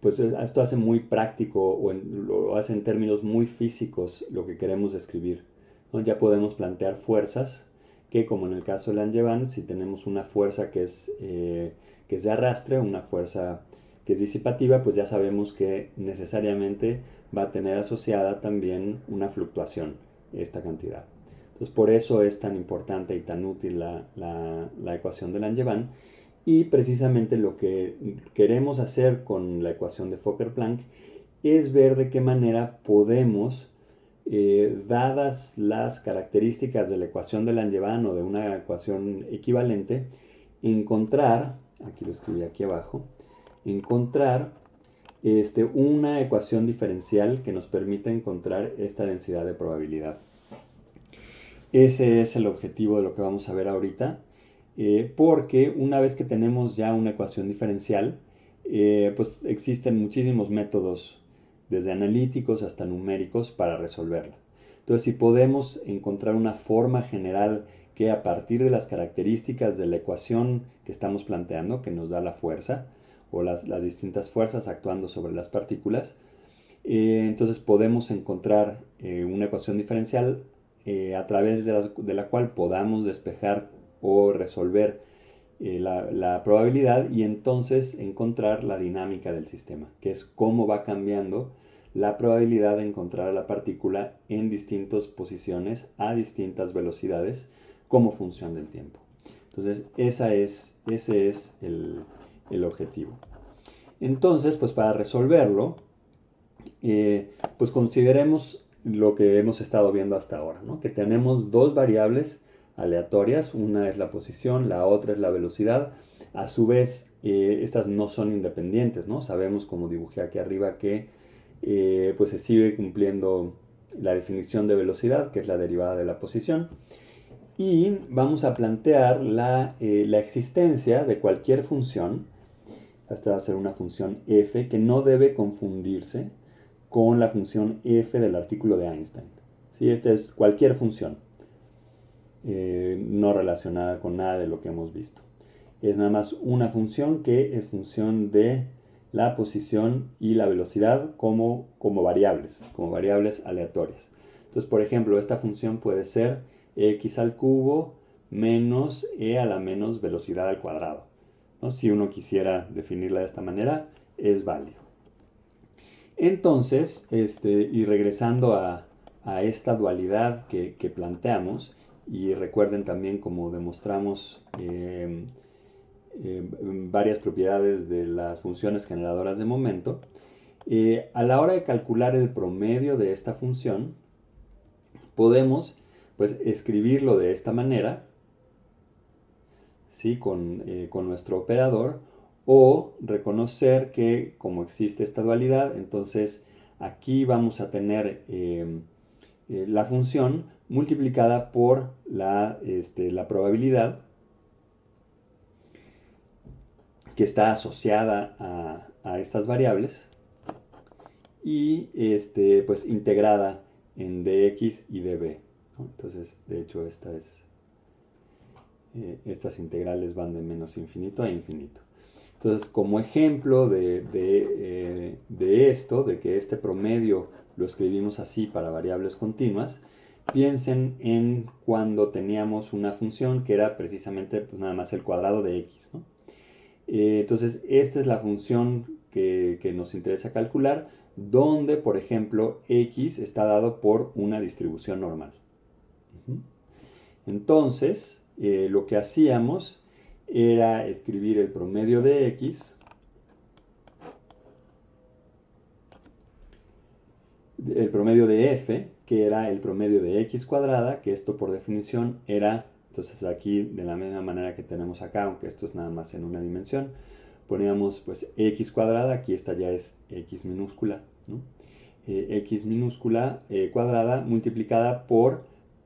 Speaker 2: esto hace muy práctico, lo hace en términos muy físicos lo que queremos describir, ¿no? Ya podemos plantear fuerzas que, como en el caso de Langevin, si tenemos una fuerza que es de arrastre, una fuerza que es disipativa, pues ya sabemos que necesariamente va a tener asociada también una fluctuación, esta cantidad. Entonces por eso es tan importante y tan útil la ecuación de Langevin. Y precisamente lo que queremos hacer con la ecuación de Fokker-Planck es ver de qué manera podemos, dadas las características de la ecuación de Langevin o de una ecuación equivalente, encontrar, aquí lo escribí aquí abajo, encontrar una ecuación diferencial que nos permita encontrar esta densidad de probabilidad. Ese es el objetivo de lo que vamos a ver ahorita. Porque una vez que tenemos ya una ecuación diferencial, pues existen muchísimos métodos, desde analíticos hasta numéricos, para resolverla. Entonces, si podemos encontrar una forma general que a partir de las características de la ecuación que estamos planteando, que nos da la fuerza, o las distintas fuerzas actuando sobre las partículas, entonces podemos encontrar una ecuación diferencial a través de la cual podamos despejar o resolver la probabilidad y entonces encontrar la dinámica del sistema, que es cómo va cambiando la probabilidad de encontrar a la partícula en distintas posiciones a distintas velocidades como función del tiempo. Entonces, ese es el objetivo. Entonces, pues para resolverlo, pues consideremos lo que hemos estado viendo hasta ahora, ¿no? Que tenemos dos variables aleatorias, una es la posición, la otra es la velocidad. A su vez, estas no son independientes, ¿no? Sabemos, como dibujé aquí arriba, que pues se sigue cumpliendo la definición de velocidad, que es la derivada de la posición. Y vamos a plantear la existencia de cualquier función, esta va a ser una función f, que no debe confundirse con la función f del artículo de Einstein. ¿Sí? Esta es cualquier función, no relacionada con nada de lo que hemos visto. Es nada más una función que es función de la posición y la velocidad como variables aleatorias. Entonces, por ejemplo, esta función puede ser x al cubo menos e a la menos velocidad al cuadrado, ¿no? Si uno quisiera definirla de esta manera, es válido. Entonces, y regresando a esta dualidad que planteamos, y recuerden también como demostramos varias propiedades de las funciones generadoras de momento, a la hora de calcular el promedio de esta función, podemos pues escribirlo de esta manera, ¿sí? con nuestro operador, o reconocer que como existe esta dualidad, entonces aquí vamos a tener la función multiplicada por la probabilidad que está asociada a estas variables y pues integrada en dx y db, ¿no? Entonces, de hecho, estas integrales van de menos infinito a infinito. Entonces, como ejemplo de esto, de que este promedio lo escribimos así para variables continuas, piensen en cuando teníamos una función que era precisamente pues, nada más el cuadrado de x, ¿no? Entonces, esta es la función que nos interesa calcular, donde, por ejemplo, x está dado por una distribución normal. Entonces, lo que hacíamos era escribir el promedio de x, el promedio de f, que era el promedio de x cuadrada, que esto por definición era, entonces aquí de la misma manera que tenemos acá, aunque esto es nada más en una dimensión, poníamos pues x cuadrada, aquí esta ya es x minúscula, ¿no? X minúscula cuadrada multiplicada por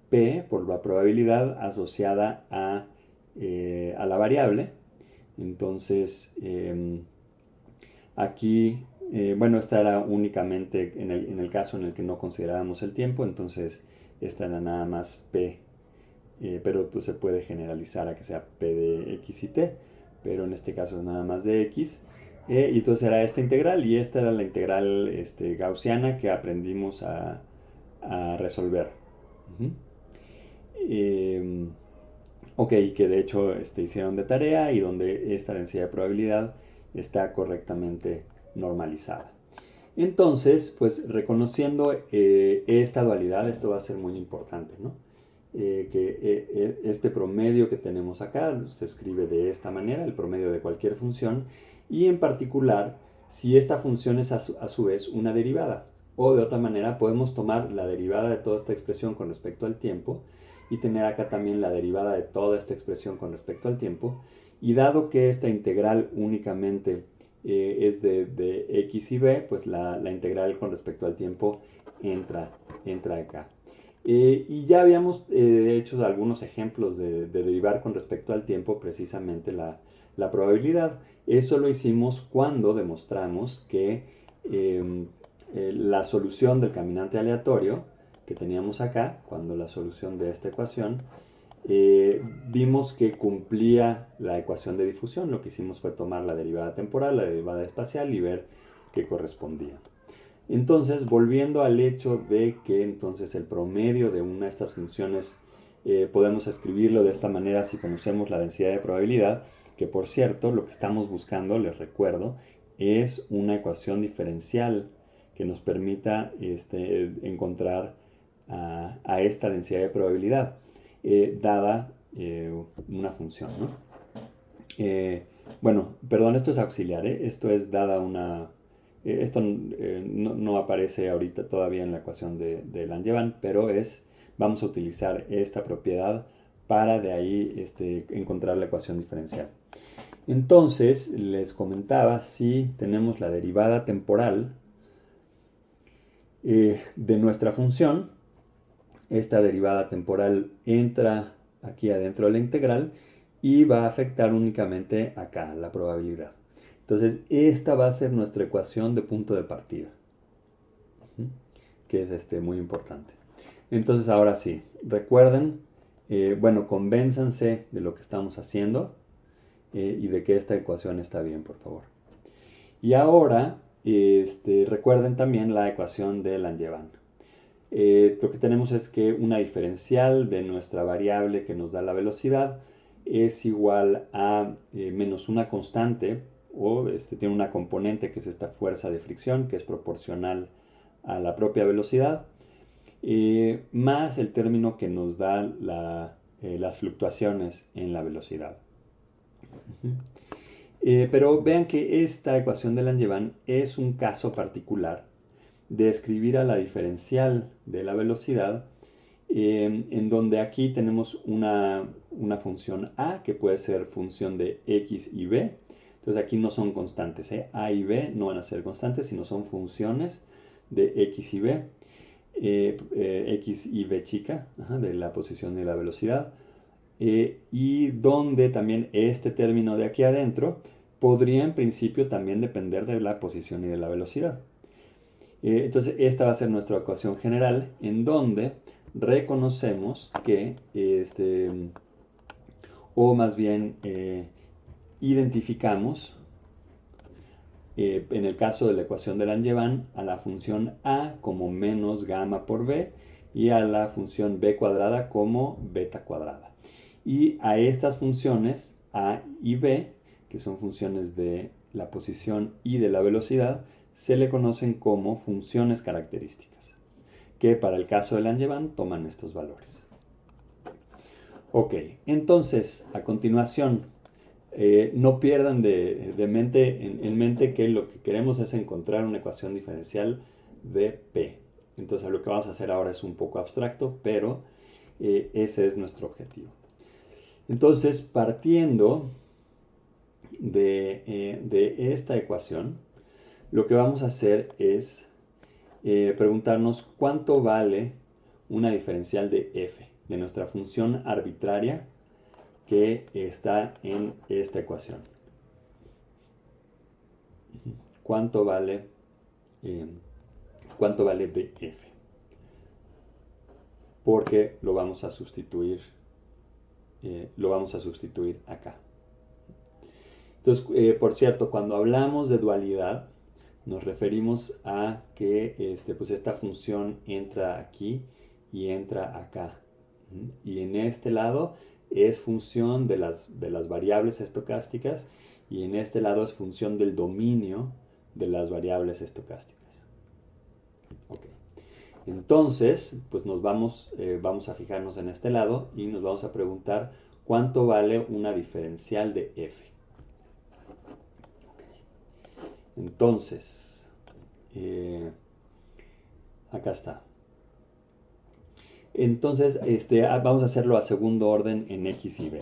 Speaker 2: p, por la probabilidad asociada a la variable. Entonces, aquí, bueno, esta era únicamente en el caso en el que no considerábamos el tiempo, entonces esta era nada más p, pero pues se puede generalizar a que sea p de x y t, pero en este caso es nada más de x. Y entonces era esta integral y esta era la integral gaussiana que aprendimos a resolver. Ok, que de hecho hicieron de tarea y donde esta densidad de probabilidad está correctamente normalizada. Entonces, pues reconociendo esta dualidad, esto va a ser muy importante, ¿no? Que este promedio que tenemos acá se escribe de esta manera, el promedio de cualquier función, y en particular, si esta función es a su vez una derivada, o de otra manera podemos tomar la derivada de toda esta expresión con respecto al tiempo, y tener acá también la derivada de toda esta expresión con respecto al tiempo, y dado que esta integral únicamente es de x y b, pues la integral con respecto al tiempo entra acá. Y ya habíamos hecho algunos ejemplos de derivar con respecto al tiempo precisamente la probabilidad. Eso lo hicimos cuando demostramos que la solución del caminante aleatorio que teníamos acá, cuando la solución de esta ecuación, vimos que cumplía la ecuación de difusión. Lo que hicimos fue tomar la derivada temporal, la derivada espacial y ver qué correspondía. Entonces, volviendo al hecho de que entonces el promedio de una de estas funciones podemos escribirlo de esta manera si conocemos la densidad de probabilidad, que por cierto, lo que estamos buscando, les recuerdo, es una ecuación diferencial que nos permita encontrar a esta densidad de probabilidad, dada una función, ¿no? Bueno, perdón, esto es auxiliar, esto es dada una... esto no aparece ahorita todavía en la ecuación de Langevin, pero vamos a utilizar esta propiedad para de ahí encontrar la ecuación diferencial. Entonces, les comentaba, si tenemos la derivada temporal de nuestra función, esta derivada temporal entra aquí adentro de la integral y va a afectar únicamente acá, la probabilidad. Entonces, esta va a ser nuestra ecuación de punto de partida, que es muy importante. Entonces, ahora sí, recuerden, bueno, convénzanse de lo que estamos haciendo y de que esta ecuación está bien, por favor. Y ahora, recuerden también la ecuación de Langevin. Lo que tenemos es que una diferencial de nuestra variable que nos da la velocidad es igual a menos una constante, o tiene una componente que es esta fuerza de fricción, que es proporcional a la propia velocidad, más el término que nos da las fluctuaciones en la velocidad. Pero vean que esta ecuación de Langevin es un caso particular de escribir a la diferencial de la velocidad, en donde aquí tenemos una función a, que puede ser función de x y b. Entonces aquí no son constantes, a y b no van a ser constantes, sino son funciones de x y b, x y b chica, de la posición y la velocidad, y donde también este término de aquí adentro podría en principio también depender de la posición y de la velocidad. Entonces esta va a ser nuestra ecuación general, en donde reconocemos que, o más bien identificamos, en el caso de la ecuación de Langevin, a la función a como menos gamma por b y a la función b cuadrada como beta cuadrada. Y a estas funciones a y b, que son funciones de la posición y de la velocidad, se le conocen como funciones características, que para el caso de Langevin toman estos valores. Ok, entonces a continuación, no pierdan en mente que lo que queremos es encontrar una ecuación diferencial de P. Entonces lo que vamos a hacer ahora es un poco abstracto, pero ese es nuestro objetivo. Entonces, partiendo de esta ecuación, lo que vamos a hacer es preguntarnos cuánto vale una diferencial de f, de nuestra función arbitraria que está en esta ecuación. ¿Cuánto vale de f? Porque lo vamos a sustituir acá. Entonces, por cierto, cuando hablamos de dualidad, nos referimos a que pues esta función entra aquí y entra acá. Y en este lado es función de las variables estocásticas y en este lado es función del dominio de las variables estocásticas. Okay. Entonces, pues vamos a fijarnos en este lado y nos vamos a preguntar cuánto vale una diferencial de f. Entonces, acá está. Entonces, vamos a hacerlo a segundo orden en x y b.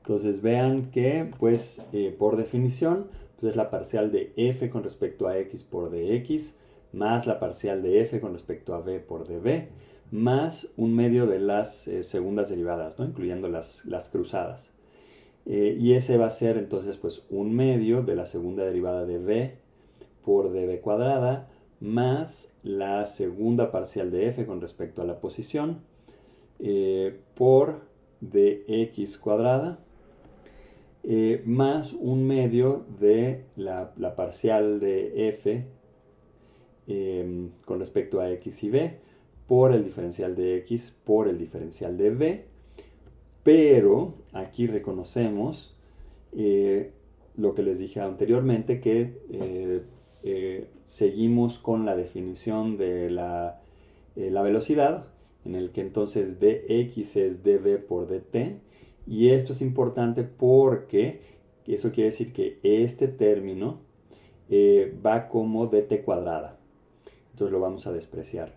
Speaker 2: Entonces, vean que, pues, por definición, pues es la parcial de f con respecto a x por dx, más la parcial de f con respecto a b por db, más un medio de las segundas derivadas, ¿no? Incluyendo las cruzadas. Y ese va a ser entonces pues un medio de la segunda derivada de b por db cuadrada más la segunda parcial de f con respecto a la posición por dx cuadrada más un medio de la parcial de f con respecto a x y b por el diferencial de x por el diferencial de b, pero aquí reconocemos lo que les dije anteriormente, que seguimos con la definición de la velocidad, en el que entonces dx es dv por dt, y esto es importante porque eso quiere decir que este término va como dt cuadrada, entonces lo vamos a despreciar.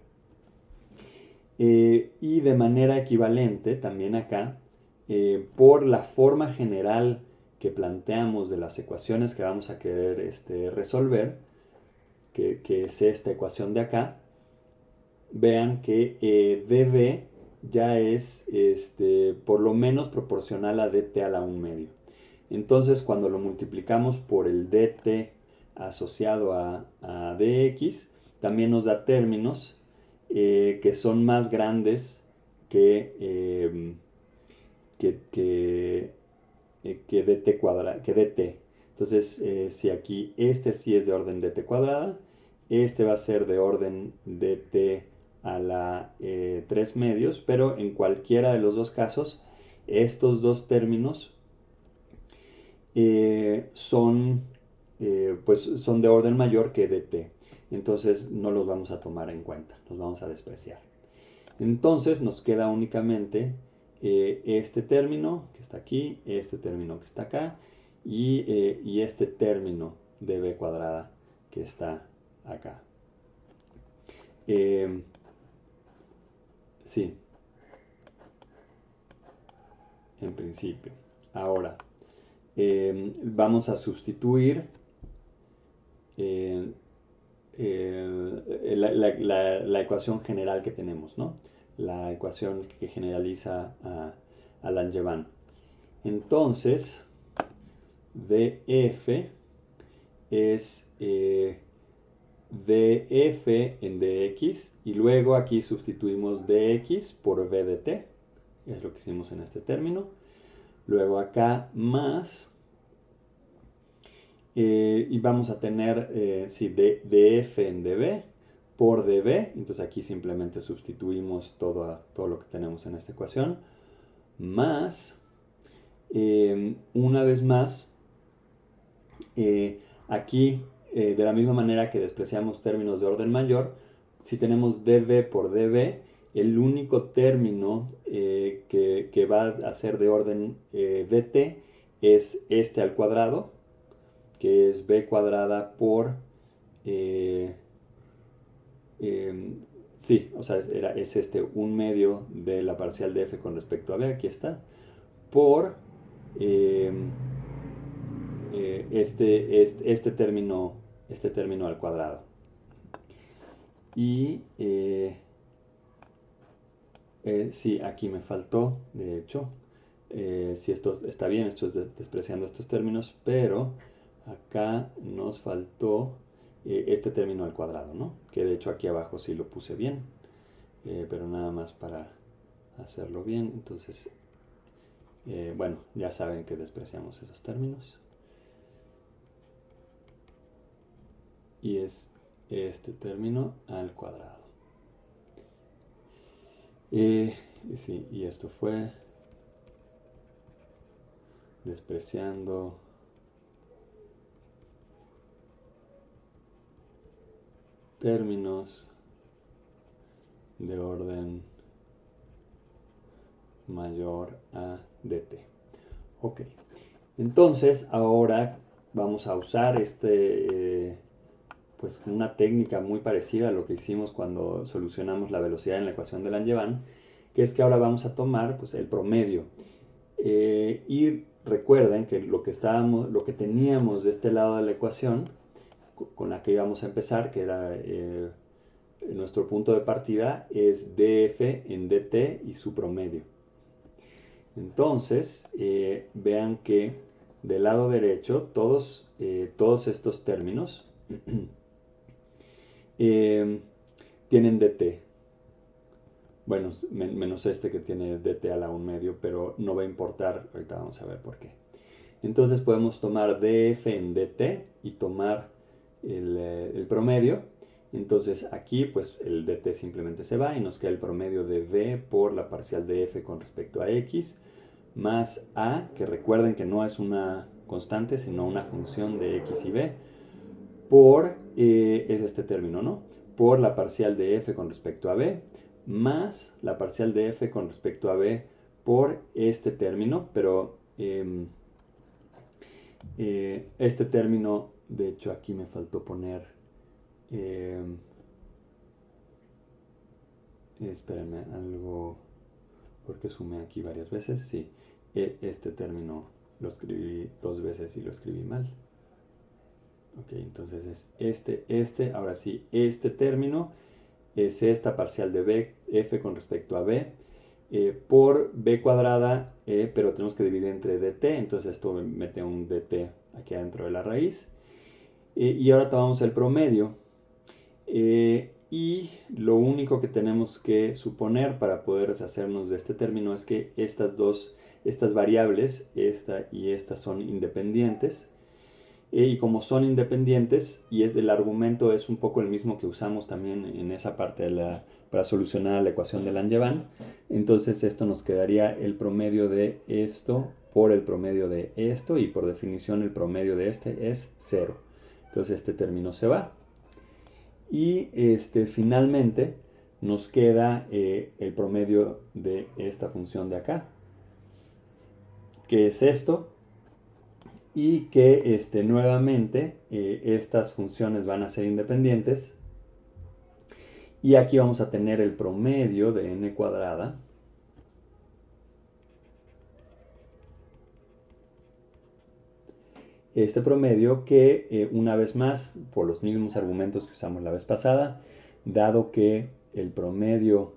Speaker 2: Y de manera equivalente también acá, por la forma general que planteamos de las ecuaciones que vamos a querer resolver, que es esta ecuación de acá, vean que dv ya es por lo menos proporcional a dt a la 1 medio. Entonces cuando lo multiplicamos por el dt asociado a dx, también nos da términos que son más grandes que dt cuadrada, que dt. Entonces, si aquí este sí es de orden dt cuadrada, este va a ser de orden dt a la 3 medios, pero en cualquiera de los dos casos, estos dos términos son de orden mayor que dt. Entonces no los vamos a tomar en cuenta, los vamos a despreciar. Entonces nos queda únicamente este término que está aquí, este término que está acá y este término de b cuadrada que está acá. Sí, en principio. Ahora, vamos a sustituir la ecuación general que tenemos, ¿no? La ecuación que generaliza a Langevin. Entonces, df es df en dx, y luego aquí sustituimos dx por v de t, es lo que hicimos en este término. Luego acá más, y vamos a tener df en dv por dv, entonces aquí simplemente sustituimos todo lo que tenemos en esta ecuación, más, una vez más, aquí de la misma manera que despreciamos términos de orden mayor, si tenemos dv por dv, el único término que va a ser de orden dt es este al cuadrado, que es b cuadrada por sí, o sea, es 1 medio de la parcial de f con respecto a b, aquí está, por este término al cuadrado. Y sí, aquí me faltó, de hecho, si esto está bien, esto es despreciando estos términos, pero acá nos faltó este término al cuadrado, ¿no? Que de hecho aquí abajo sí lo puse bien, pero nada más para hacerlo bien. Entonces, bueno, ya saben que despreciamos esos términos. Y es este término al cuadrado. Sí, y esto fue despreciando términos de orden mayor a dt. Ok, entonces ahora vamos a usar pues una técnica muy parecida a lo que hicimos cuando solucionamos la velocidad en la ecuación de Langevin, que es que ahora vamos a tomar pues, el promedio. Y recuerden que lo que teníamos de este lado de la ecuación, con la que íbamos a empezar, que era nuestro punto de partida, es df en dt y su promedio. Entonces, vean que del lado derecho todos estos términos tienen dt. Bueno, menos este que tiene dt a la 1 medio, pero no va a importar. Ahorita vamos a ver por qué. Entonces podemos tomar df en dt y tomar el promedio. Entonces aquí pues el dt simplemente se va y nos queda el promedio de v por la parcial de f con respecto a x más a, que recuerden que no es una constante sino una función de x y b, por, es este término, ¿no? Por la parcial de f con respecto a b más la parcial de f con respecto a b por este término, pero este término, de hecho aquí me faltó poner, espérenme, algo, porque sumé aquí varias veces, sí, este término lo escribí 2 veces y lo escribí mal. Ok, entonces es ahora sí, este término es esta parcial de b, f con respecto a b, por b cuadrada, pero tenemos que dividir entre dt, entonces esto mete un dt aquí adentro de la raíz. Y ahora tomamos el promedio. Y lo único que tenemos que suponer para poder deshacernos de este término es que estas variables, esta y esta, son independientes. Y como son independientes, y el argumento es un poco el mismo que usamos también en esa parte para solucionar la ecuación de Langevin, entonces esto nos quedaría el promedio de esto por el promedio de esto, y por definición el promedio de este es 0. Entonces este término se va. Y finalmente nos queda el promedio de esta función de acá, que es esto, y que nuevamente estas funciones van a ser independientes. Y aquí vamos a tener el promedio de n cuadrada este promedio que, una vez más, por los mismos argumentos que usamos la vez pasada, dado que el promedio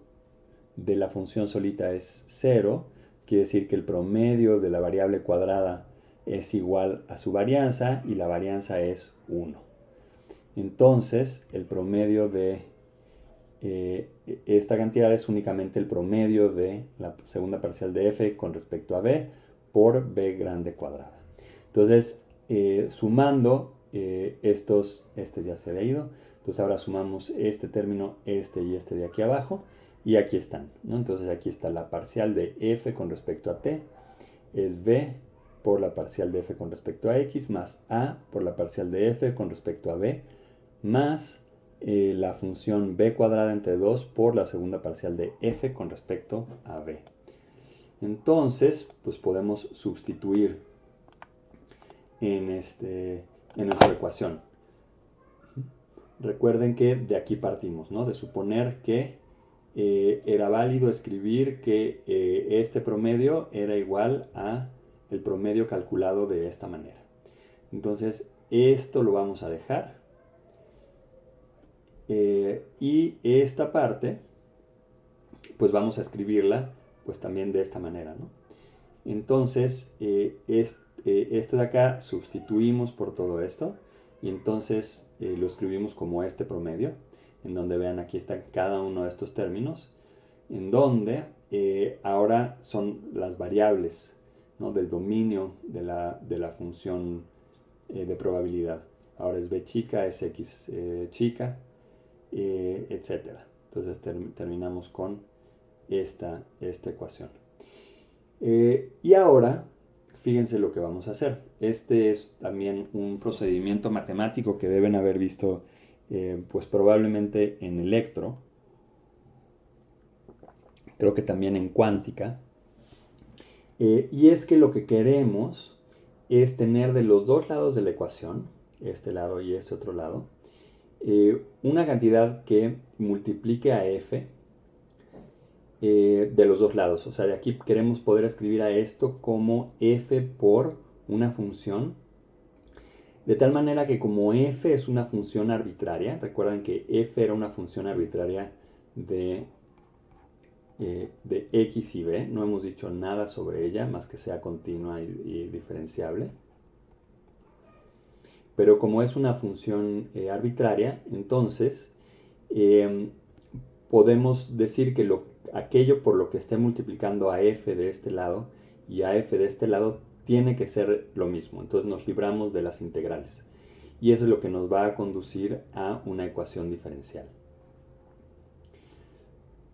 Speaker 2: de la función solita es 0, quiere decir que el promedio de la variable cuadrada es igual a su varianza y la varianza es 1. Entonces, el promedio de esta cantidad es únicamente el promedio de la segunda parcial de f con respecto a b por b grande cuadrada. Entonces, sumando este ya se había ido, entonces ahora sumamos este término, este y este de aquí abajo, y aquí están, ¿no? Entonces aquí está la parcial de f con respecto a t, es b por la parcial de f con respecto a x, más a por la parcial de f con respecto a b, más la función b cuadrada entre 2 por la segunda parcial de f con respecto a b. Entonces, pues podemos sustituir en nuestra ecuación. Recuerden que de aquí partimos, ¿no? De suponer que era válido escribir que este promedio era igual a el promedio calculado de esta manera. Entonces, esto lo vamos a dejar. Y esta parte, pues vamos a escribirla pues también de esta manera, ¿no? Entonces, esto de acá sustituimos por todo esto y entonces lo escribimos como este promedio, en donde vean aquí están cada uno de estos términos, en donde ahora son las variables, ¿no?, del dominio de la función de probabilidad. Ahora es b chica, es x chica, etc. Entonces terminamos con esta ecuación. Y ahora, fíjense lo que vamos a hacer. Este es también un procedimiento matemático que deben haber visto, pues probablemente en electro, creo que también en cuántica. Y es que lo que queremos es tener de los dos lados de la ecuación, este lado y este otro lado, una cantidad que multiplique a f de los dos lados. O sea, de aquí queremos poder escribir a esto como f por una función, de tal manera que como f es una función arbitraria, recuerdan que f era una función arbitraria de x y b, no hemos dicho nada sobre ella, más que sea continua y diferenciable. Pero como es una función arbitraria, entonces podemos decir que aquello por lo que esté multiplicando a f de este lado y a f de este lado tiene que ser lo mismo. Entonces nos libramos de las integrales. Y eso es lo que nos va a conducir a una ecuación diferencial.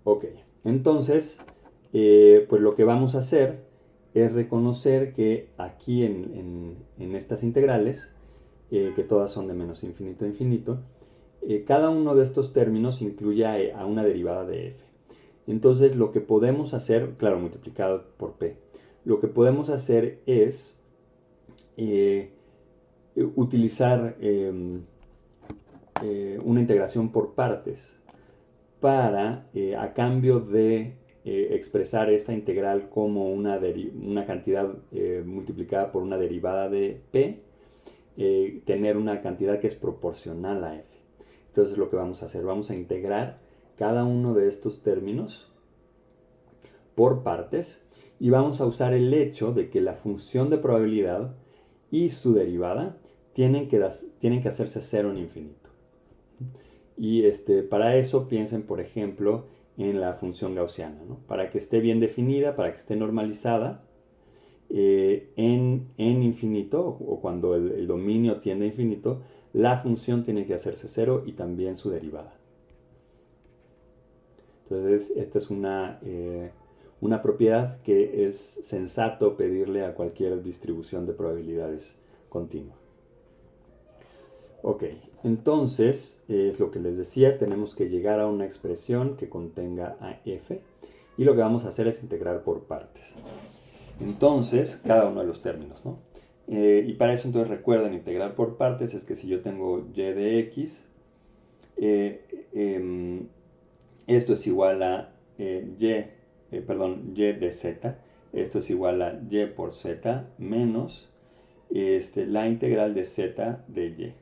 Speaker 2: Ok, entonces, pues lo que vamos a hacer es reconocer que aquí en estas integrales, que todas son de menos infinito a infinito, cada uno de estos términos incluye a una derivada de f. Entonces lo que podemos hacer, claro, multiplicado por p, lo que podemos hacer es utilizar una integración por partes para, a cambio de expresar esta integral como una cantidad multiplicada por una derivada de p, tener una cantidad que es proporcional a f. Entonces lo que vamos a hacer, vamos a integrar cada uno de estos términos por partes y vamos a usar el hecho de que la función de probabilidad y su derivada tienen que hacerse cero en infinito. Y para eso piensen, por ejemplo, en la función gaussiana, ¿no? Para que esté bien definida, para que esté normalizada, en infinito, o cuando el dominio tiende a infinito, la función tiene que hacerse cero y también su derivada. Entonces, esta es una propiedad que es sensato pedirle a cualquier distribución de probabilidades continua. Ok, entonces, es lo que les decía, tenemos que llegar a una expresión que contenga a f, y lo que vamos a hacer es integrar por partes. Entonces, cada uno de los términos, ¿no? Y para eso, entonces, recuerden, integrar por partes es que si yo tengo y de x, esto es igual a y de z, esto es igual a y por z menos la integral de z de y.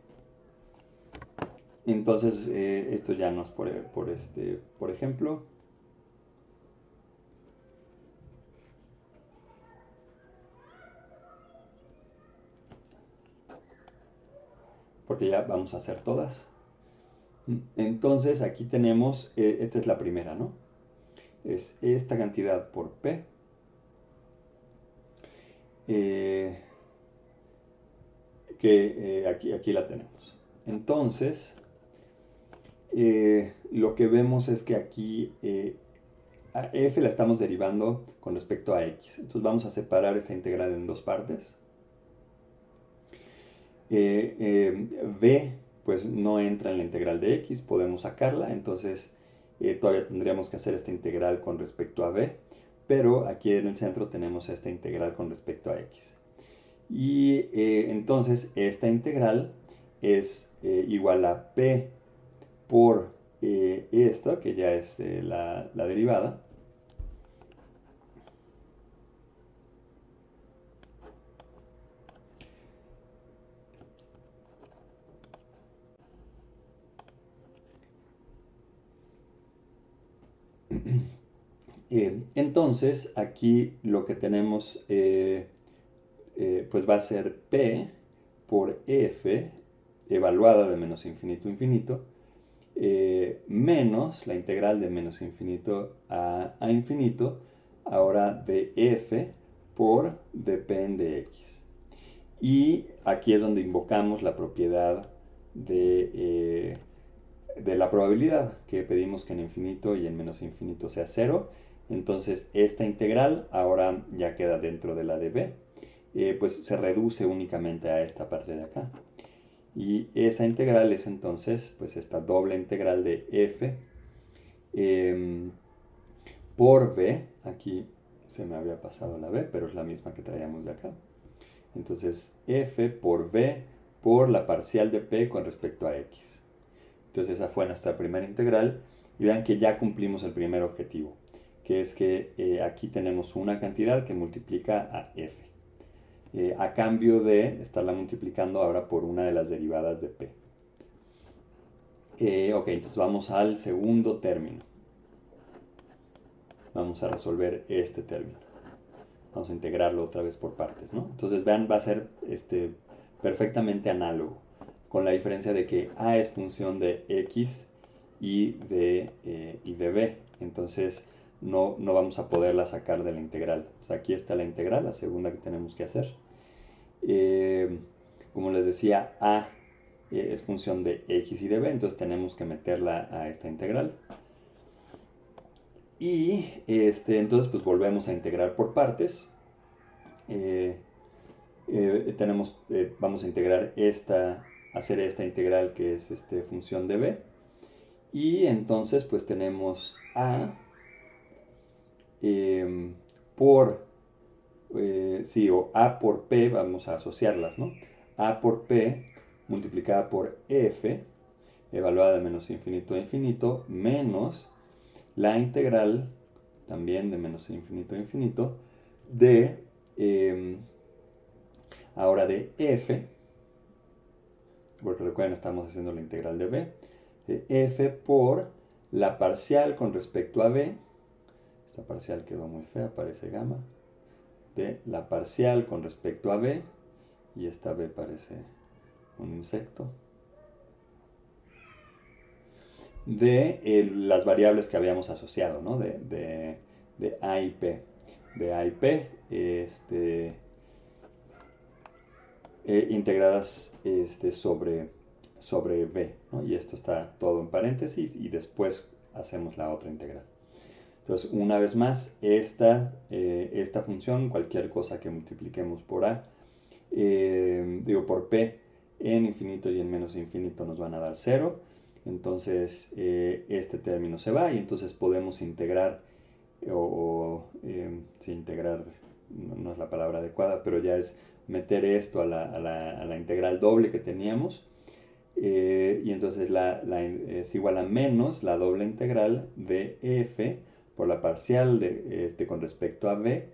Speaker 2: Entonces, esto ya no es por ejemplo. Porque ya vamos a hacer todas. Entonces, aquí tenemos, esta es la primera, ¿no? Es esta cantidad por P. Aquí la tenemos. Entonces, lo que vemos es que aquí a f la estamos derivando con respecto a x. Entonces vamos a separar esta integral en dos partes. B pues no entra en la integral de x, podemos sacarla, entonces todavía tendríamos que hacer esta integral con respecto a b, pero aquí en el centro tenemos esta integral con respecto a x. Y entonces esta integral es igual a p por esta, que ya es la derivada. Entonces aquí lo que tenemos pues va a ser p por f evaluada de menos infinito a infinito menos la integral de menos infinito a infinito ahora de f por dp de x. Y aquí es donde invocamos la propiedad de la probabilidad, que pedimos que en infinito y en menos infinito sea cero. Entonces esta integral ahora ya queda dentro de la de b, pues se reduce únicamente a esta parte de acá. Y esa integral es entonces pues esta doble integral de f por b. Aquí se me había pasado la b, pero es la misma que traíamos de acá. Entonces f por b por la parcial de p con respecto a x. Entonces esa fue nuestra primera integral. Y vean que ya cumplimos el primer objetivo, que es que aquí tenemos una cantidad que multiplica a f. A cambio de estarla multiplicando ahora por una de las derivadas de p. Ok, entonces vamos al segundo término. Vamos a resolver este término. Vamos a integrarlo otra vez por partes, ¿no? Entonces vean, va a ser perfectamente análogo, con la diferencia de que a es función de x y de b. Entonces no vamos a poderla sacar de la integral. O sea, aquí está la integral, la segunda que tenemos que hacer. Como les decía, a es función de x y de b, entonces tenemos que meterla a esta integral. Y entonces pues volvemos a integrar por partes. Vamos a integrar hacer esta integral que es función de b. Y entonces pues tenemos a por, o a por p, vamos a asociarlas, ¿no? A por p multiplicada por f, evaluada de menos infinito a infinito, menos la integral, también de menos infinito a infinito, de, ahora de f, porque recuerden, estamos haciendo la integral de b, de f por la parcial con respecto a b, esta parcial quedó muy fea, parece gamma, de la parcial con respecto a b, y esta b parece un insecto, de las variables que habíamos asociado, ¿no? De a y p. De a y p, integradas sobre b, ¿no? Y esto está todo en paréntesis y después hacemos la otra integral. Entonces, una vez más, esta función, cualquier cosa que multipliquemos por a, por p en infinito y en menos infinito nos van a dar 0. Entonces, este término se va y entonces podemos integrar, si integrar no es la palabra adecuada, pero ya es meter esto a la integral doble que teníamos. Y entonces es igual a menos la doble integral de f por la parcial con respecto a b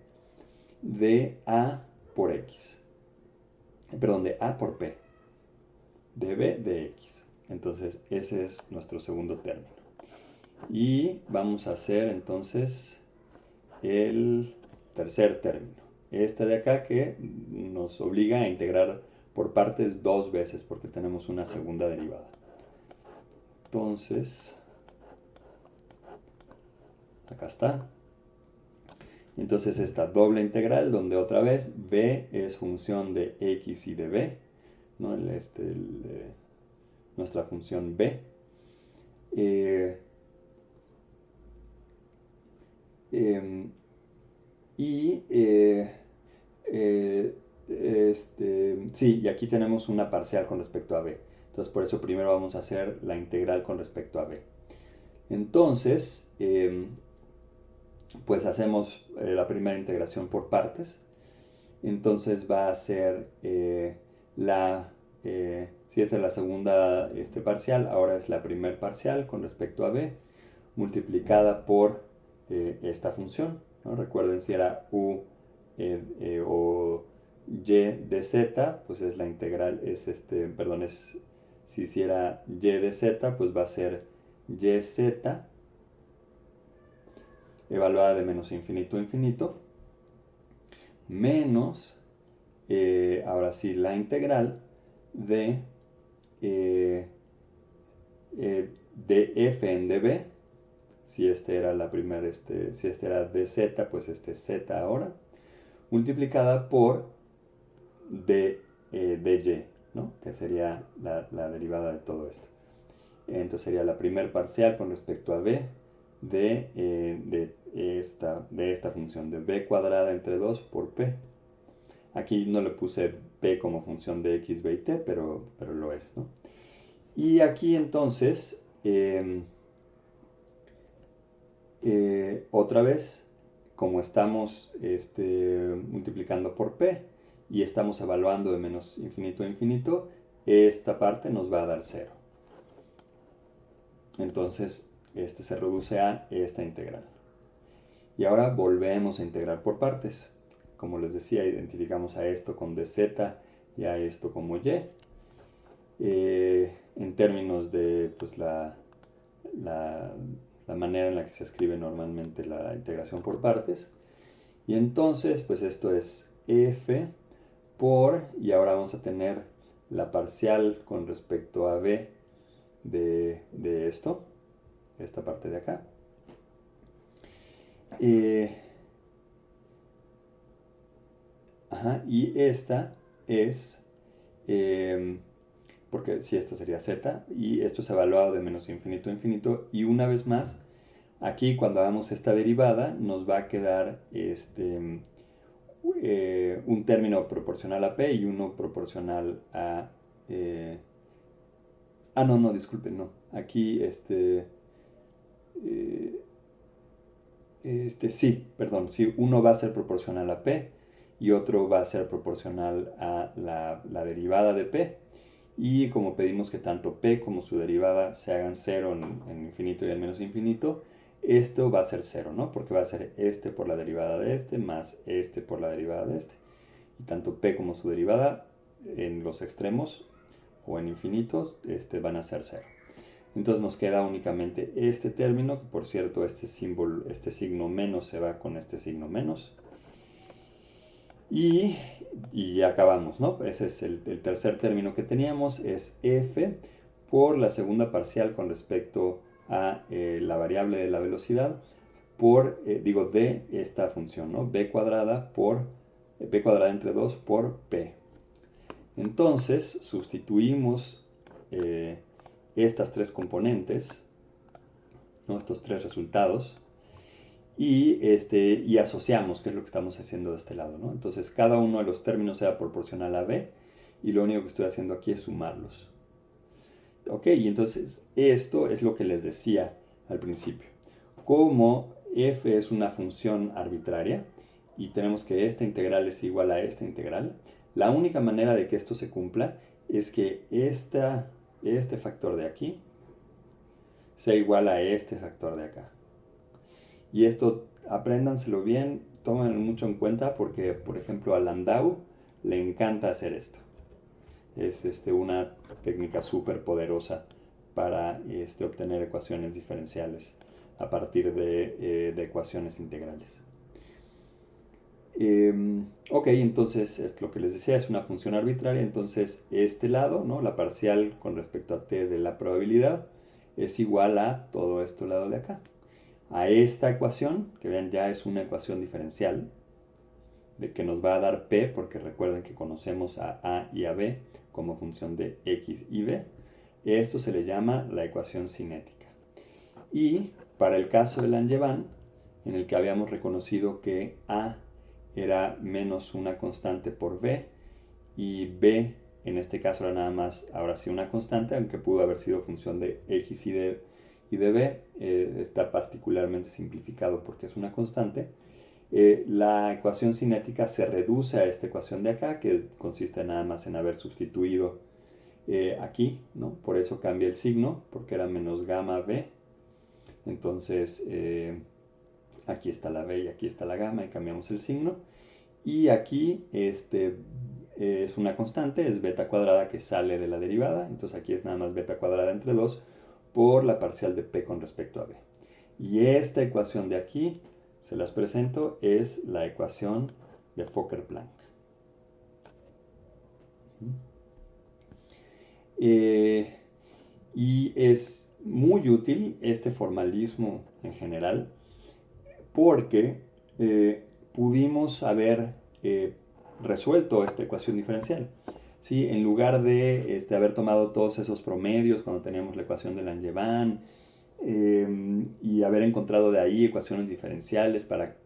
Speaker 2: de a por x. Perdón, de a por p. De b de x. Entonces ese es nuestro segundo término. Y vamos a hacer entonces el tercer término. Este de acá que nos obliga a integrar por partes dos veces porque tenemos una segunda derivada. Entonces, acá está. Entonces esta doble integral donde otra vez b es función de x y de b, ¿no? Nuestra función b. Sí, y aquí tenemos una parcial con respecto a b. Entonces por eso primero vamos a hacer la integral con respecto a b. Entonces, pues hacemos la primera integración por partes. Entonces va a ser si esta es la segunda parcial, ahora es la primer parcial con respecto a b, multiplicada por esta función, ¿no? Recuerden, si era u o y de z, pues es la integral, si hiciera y de z, pues va a ser yz evaluada de menos infinito a infinito, menos, ahora sí, la integral de f en db, si este era la primera, si este era dz, pues z ahora, multiplicada por dy, ¿no? Que sería la derivada de todo esto. Entonces sería la primer parcial con respecto a b de esta función de b cuadrada entre 2 por p. Aquí no le puse p como función de x, b y t, pero lo es, ¿no? Y aquí entonces, otra vez, como estamos multiplicando por p y estamos evaluando de menos infinito a infinito, esta parte nos va a dar 0. Entonces, se reduce a esta integral. Y ahora volvemos a integrar por partes. Como les decía, identificamos a esto con dz y a esto como y. En términos de pues, la manera en la que se escribe normalmente la integración por partes. Y entonces, pues esto es f por, y ahora vamos a tener la parcial con respecto a b de esto. esta parte de acá. Y esta es, porque si esta sería z, y esto es evaluado de menos infinito a infinito, y una vez más, aquí cuando hagamos esta derivada, nos va a quedar un término proporcional a p y uno proporcional a... no, disculpen, no. Aquí, sí, perdón, sí, uno va a ser proporcional a p y otro va a ser proporcional a la derivada de p. Y como pedimos que tanto p como su derivada se hagan 0 en infinito y en menos infinito, esto va a ser 0, ¿no? Porque va a ser este por la derivada de este más este por la derivada de este. Y tanto p como su derivada en los extremos o en infinitos van a ser 0. Entonces nos queda únicamente este término, que por cierto este signo menos se va con este signo menos. Y ya acabamos, ¿no? Ese es el tercer término que teníamos, es f por la segunda parcial con respecto a la variable de la velocidad por, de esta función, ¿no? b cuadrada entre 2 por p. Entonces sustituimos estas tres componentes, ¿no? Estos tres resultados, y asociamos, que es lo que estamos haciendo de este lado, ¿no? Entonces cada uno de los términos sea proporcional a b, y lo único que estoy haciendo aquí es sumarlos. Ok, y entonces esto es lo que les decía al principio. Como f es una función arbitraria, y tenemos que esta integral es igual a esta integral, la única manera de que esto se cumpla es que este factor de aquí sea igual a este factor de acá. Y esto, apréndanselo bien, tómenlo mucho en cuenta porque, por ejemplo, a Landau le encanta hacer esto. Es una técnica súper poderosa para obtener ecuaciones diferenciales a partir de ecuaciones integrales. Ok, entonces es lo que les decía, es una función arbitraria, entonces este lado, ¿no? La parcial con respecto a t de la probabilidad es igual a todo este lado de acá. A esta ecuación, que vean ya es una ecuación diferencial, de que nos va a dar p, porque recuerden que conocemos a y a b como función de x y b. Esto se le llama la ecuación cinética. Y para el caso de Langevin, en el que habíamos reconocido que a era menos una constante por b y b en este caso era nada más ahora sí una constante, aunque pudo haber sido función de x y de b, está particularmente simplificado porque es una constante. La ecuación cinética se reduce a esta ecuación de acá, que consiste nada más en haber sustituido aquí, ¿no? Por eso cambia el signo, porque era menos gamma b. Entonces, aquí está la b y aquí está la gamma y cambiamos el signo. Y aquí es una constante, es beta cuadrada que sale de la derivada. Entonces aquí es nada más beta cuadrada entre 2 por la parcial de p con respecto a b. Y esta ecuación de aquí, se las presento, es la ecuación de Fokker-Planck. Y es muy útil este formalismo en general porque pudimos haber resuelto esta ecuación diferencial. ¿Sí? En lugar de haber tomado todos esos promedios cuando teníamos la ecuación de Langevin y haber encontrado de ahí ecuaciones diferenciales para,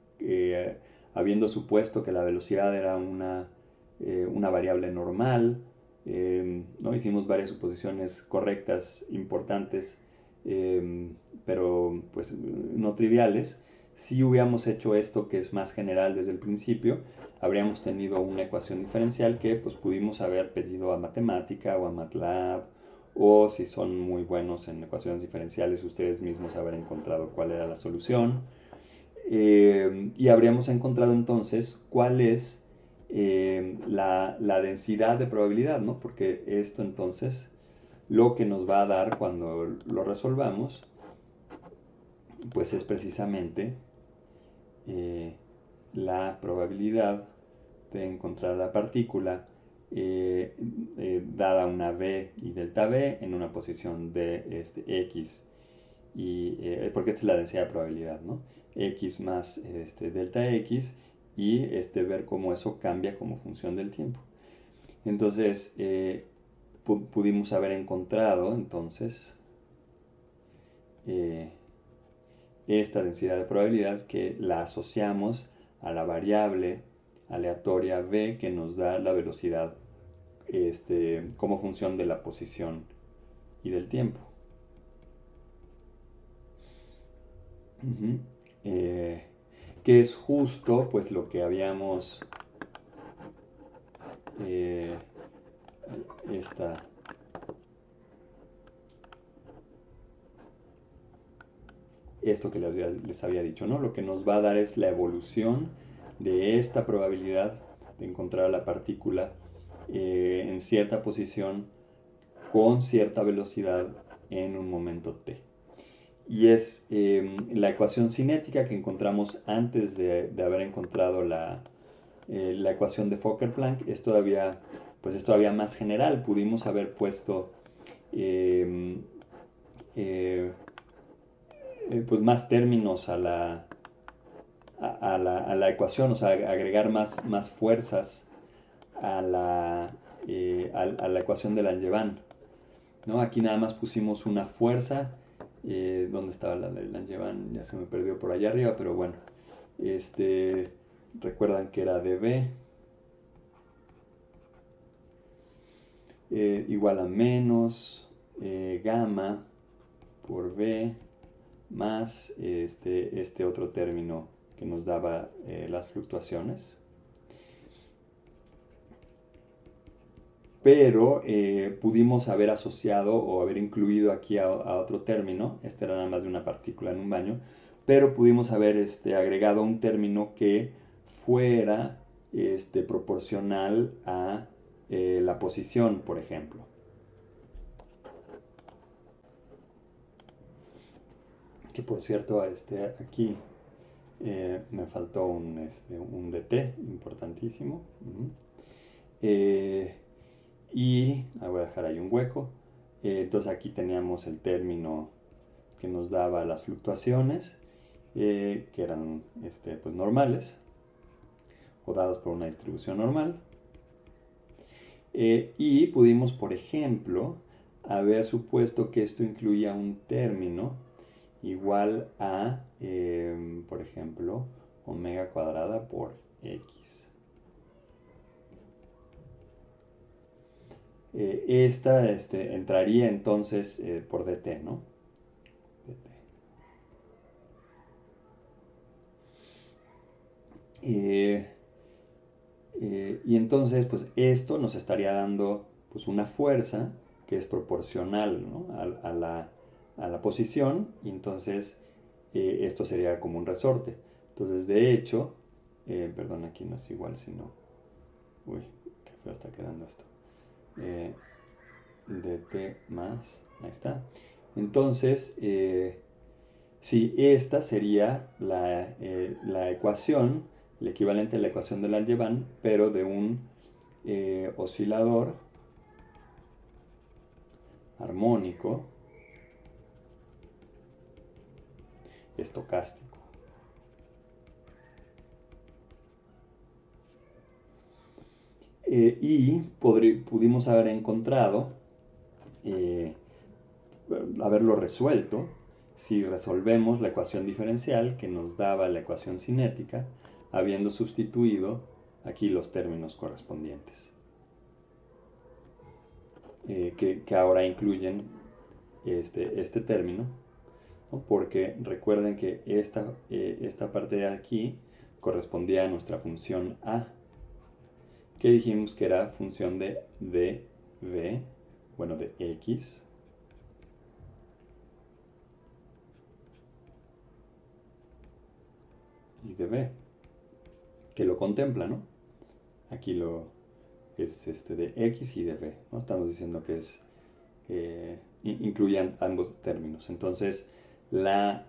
Speaker 2: habiendo supuesto que la velocidad era una variable normal, ¿no? Hicimos varias suposiciones correctas, importantes, pero pues no triviales. Si hubiéramos hecho esto que es más general desde el principio, habríamos tenido una ecuación diferencial que pues pudimos haber pedido a matemática o a MATLAB, o si son muy buenos en ecuaciones diferenciales, ustedes mismos haber encontrado cuál era la solución. Y habríamos encontrado entonces cuál es la densidad de probabilidad, ¿no? Porque esto entonces lo que nos va a dar cuando lo resolvamos, pues es precisamente la probabilidad de encontrar la partícula dada una v y delta v en una posición de x porque esta es la densidad de probabilidad, ¿no? X más delta X y ver cómo eso cambia como función del tiempo. Entonces, pudimos haber encontrado, entonces, esta densidad de probabilidad que la asociamos a la variable aleatoria v que nos da la velocidad como función de la posición y del tiempo. Que es justo pues lo que habíamos esto que les había dicho, ¿no? Lo que nos va a dar es la evolución de esta probabilidad de encontrar a la partícula en cierta posición con cierta velocidad en un momento t. Y es la ecuación cinética que encontramos antes de haber encontrado la ecuación de Fokker-Planck. Es todavía más general. Pudimos haber puesto pues más términos a la ecuación, o sea, agregar más fuerzas a la ecuación de Langevin, ¿no? Aquí nada más pusimos una fuerza. ¿Dónde estaba la de Langevin? Ya se me perdió por allá arriba, pero bueno. Recuerdan que era dV igual a menos gamma por V más este otro término que nos daba las fluctuaciones. Pero pudimos haber asociado o haber incluido aquí a otro término. Este era nada más de una partícula en un baño, pero pudimos haber agregado un término que fuera proporcional a la posición, por ejemplo. Que por cierto, aquí me faltó un dt importantísimo. Y voy a dejar ahí un hueco. Entonces aquí teníamos el término que nos daba las fluctuaciones, que eran pues normales o dadas por una distribución normal. Y pudimos, por ejemplo, haber supuesto que esto incluía un término igual a, por ejemplo, omega cuadrada por x. Esta entraría entonces por dt, ¿no? Y entonces, pues esto nos estaría dando pues una fuerza que es proporcional, ¿no? a la posición, y entonces esto sería como un resorte. Entonces, de hecho, perdón, aquí no es igual, sino, uy, qué feo está quedando esto. Dt más, ahí está. Entonces, si esta sería la ecuación, el equivalente a la ecuación de Langevin, pero de un oscilador armónico estocástico. Y pudimos haber encontrado, haberlo resuelto, si resolvemos la ecuación diferencial que nos daba la ecuación cinética, habiendo sustituido aquí los términos correspondientes, que ahora incluyen este término, ¿no? Porque recuerden que esta parte de aquí correspondía a nuestra función a, que dijimos que era función de v, bueno, de x, y de b, que lo contempla, ¿no? Aquí es de x y de b, ¿no? Estamos diciendo que es incluyen ambos términos. Entonces, la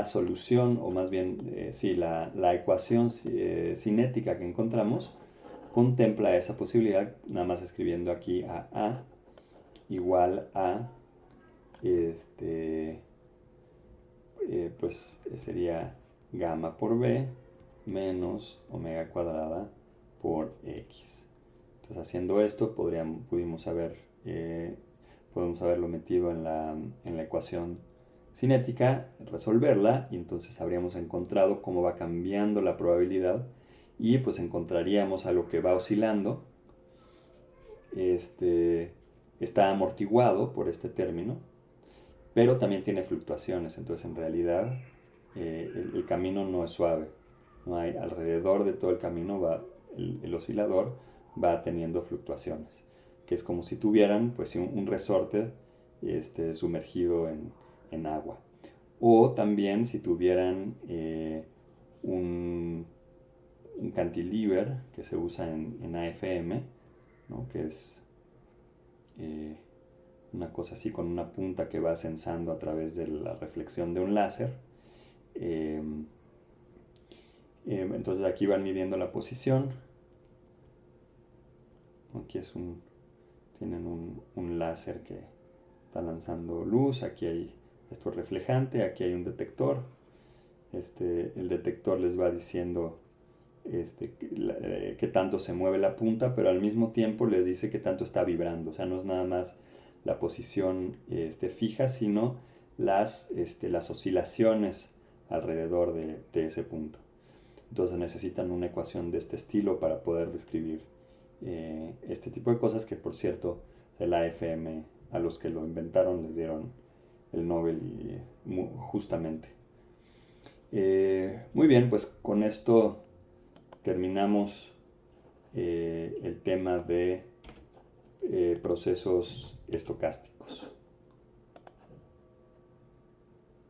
Speaker 2: solución, o más bien, sí, la ecuación cinética que encontramos contempla esa posibilidad, nada más escribiendo aquí a igual a pues sería gamma por b menos omega cuadrada por x. Entonces haciendo esto podemos haberlo metido en la ecuación cinética, resolverla, y entonces habríamos encontrado cómo va cambiando la probabilidad, y pues encontraríamos a lo que va oscilando, está amortiguado por este término, pero también tiene fluctuaciones. Entonces en realidad el camino no es suave, no hay alrededor de todo el camino, el oscilador va teniendo fluctuaciones, que es como si tuvieran pues un resorte sumergido en agua, o también si tuvieran un cantilever que se usa en AFM, ¿no? Que es una cosa así con una punta que va censando a través de la reflexión de un láser. Entonces aquí van midiendo la posición. Aquí tienen un láser que está lanzando luz. Aquí hay esto es reflejante, aquí hay un detector. El detector les va diciendo qué tanto se mueve la punta, pero al mismo tiempo les dice qué tanto está vibrando. O sea, no es nada más la posición fija, sino las oscilaciones alrededor de ese punto. Entonces necesitan una ecuación de este estilo para poder describir este tipo de cosas, que por cierto, el AFM, a los que lo inventaron les dieron el Nobel justamente. Muy bien, pues con esto terminamos el tema de procesos estocásticos.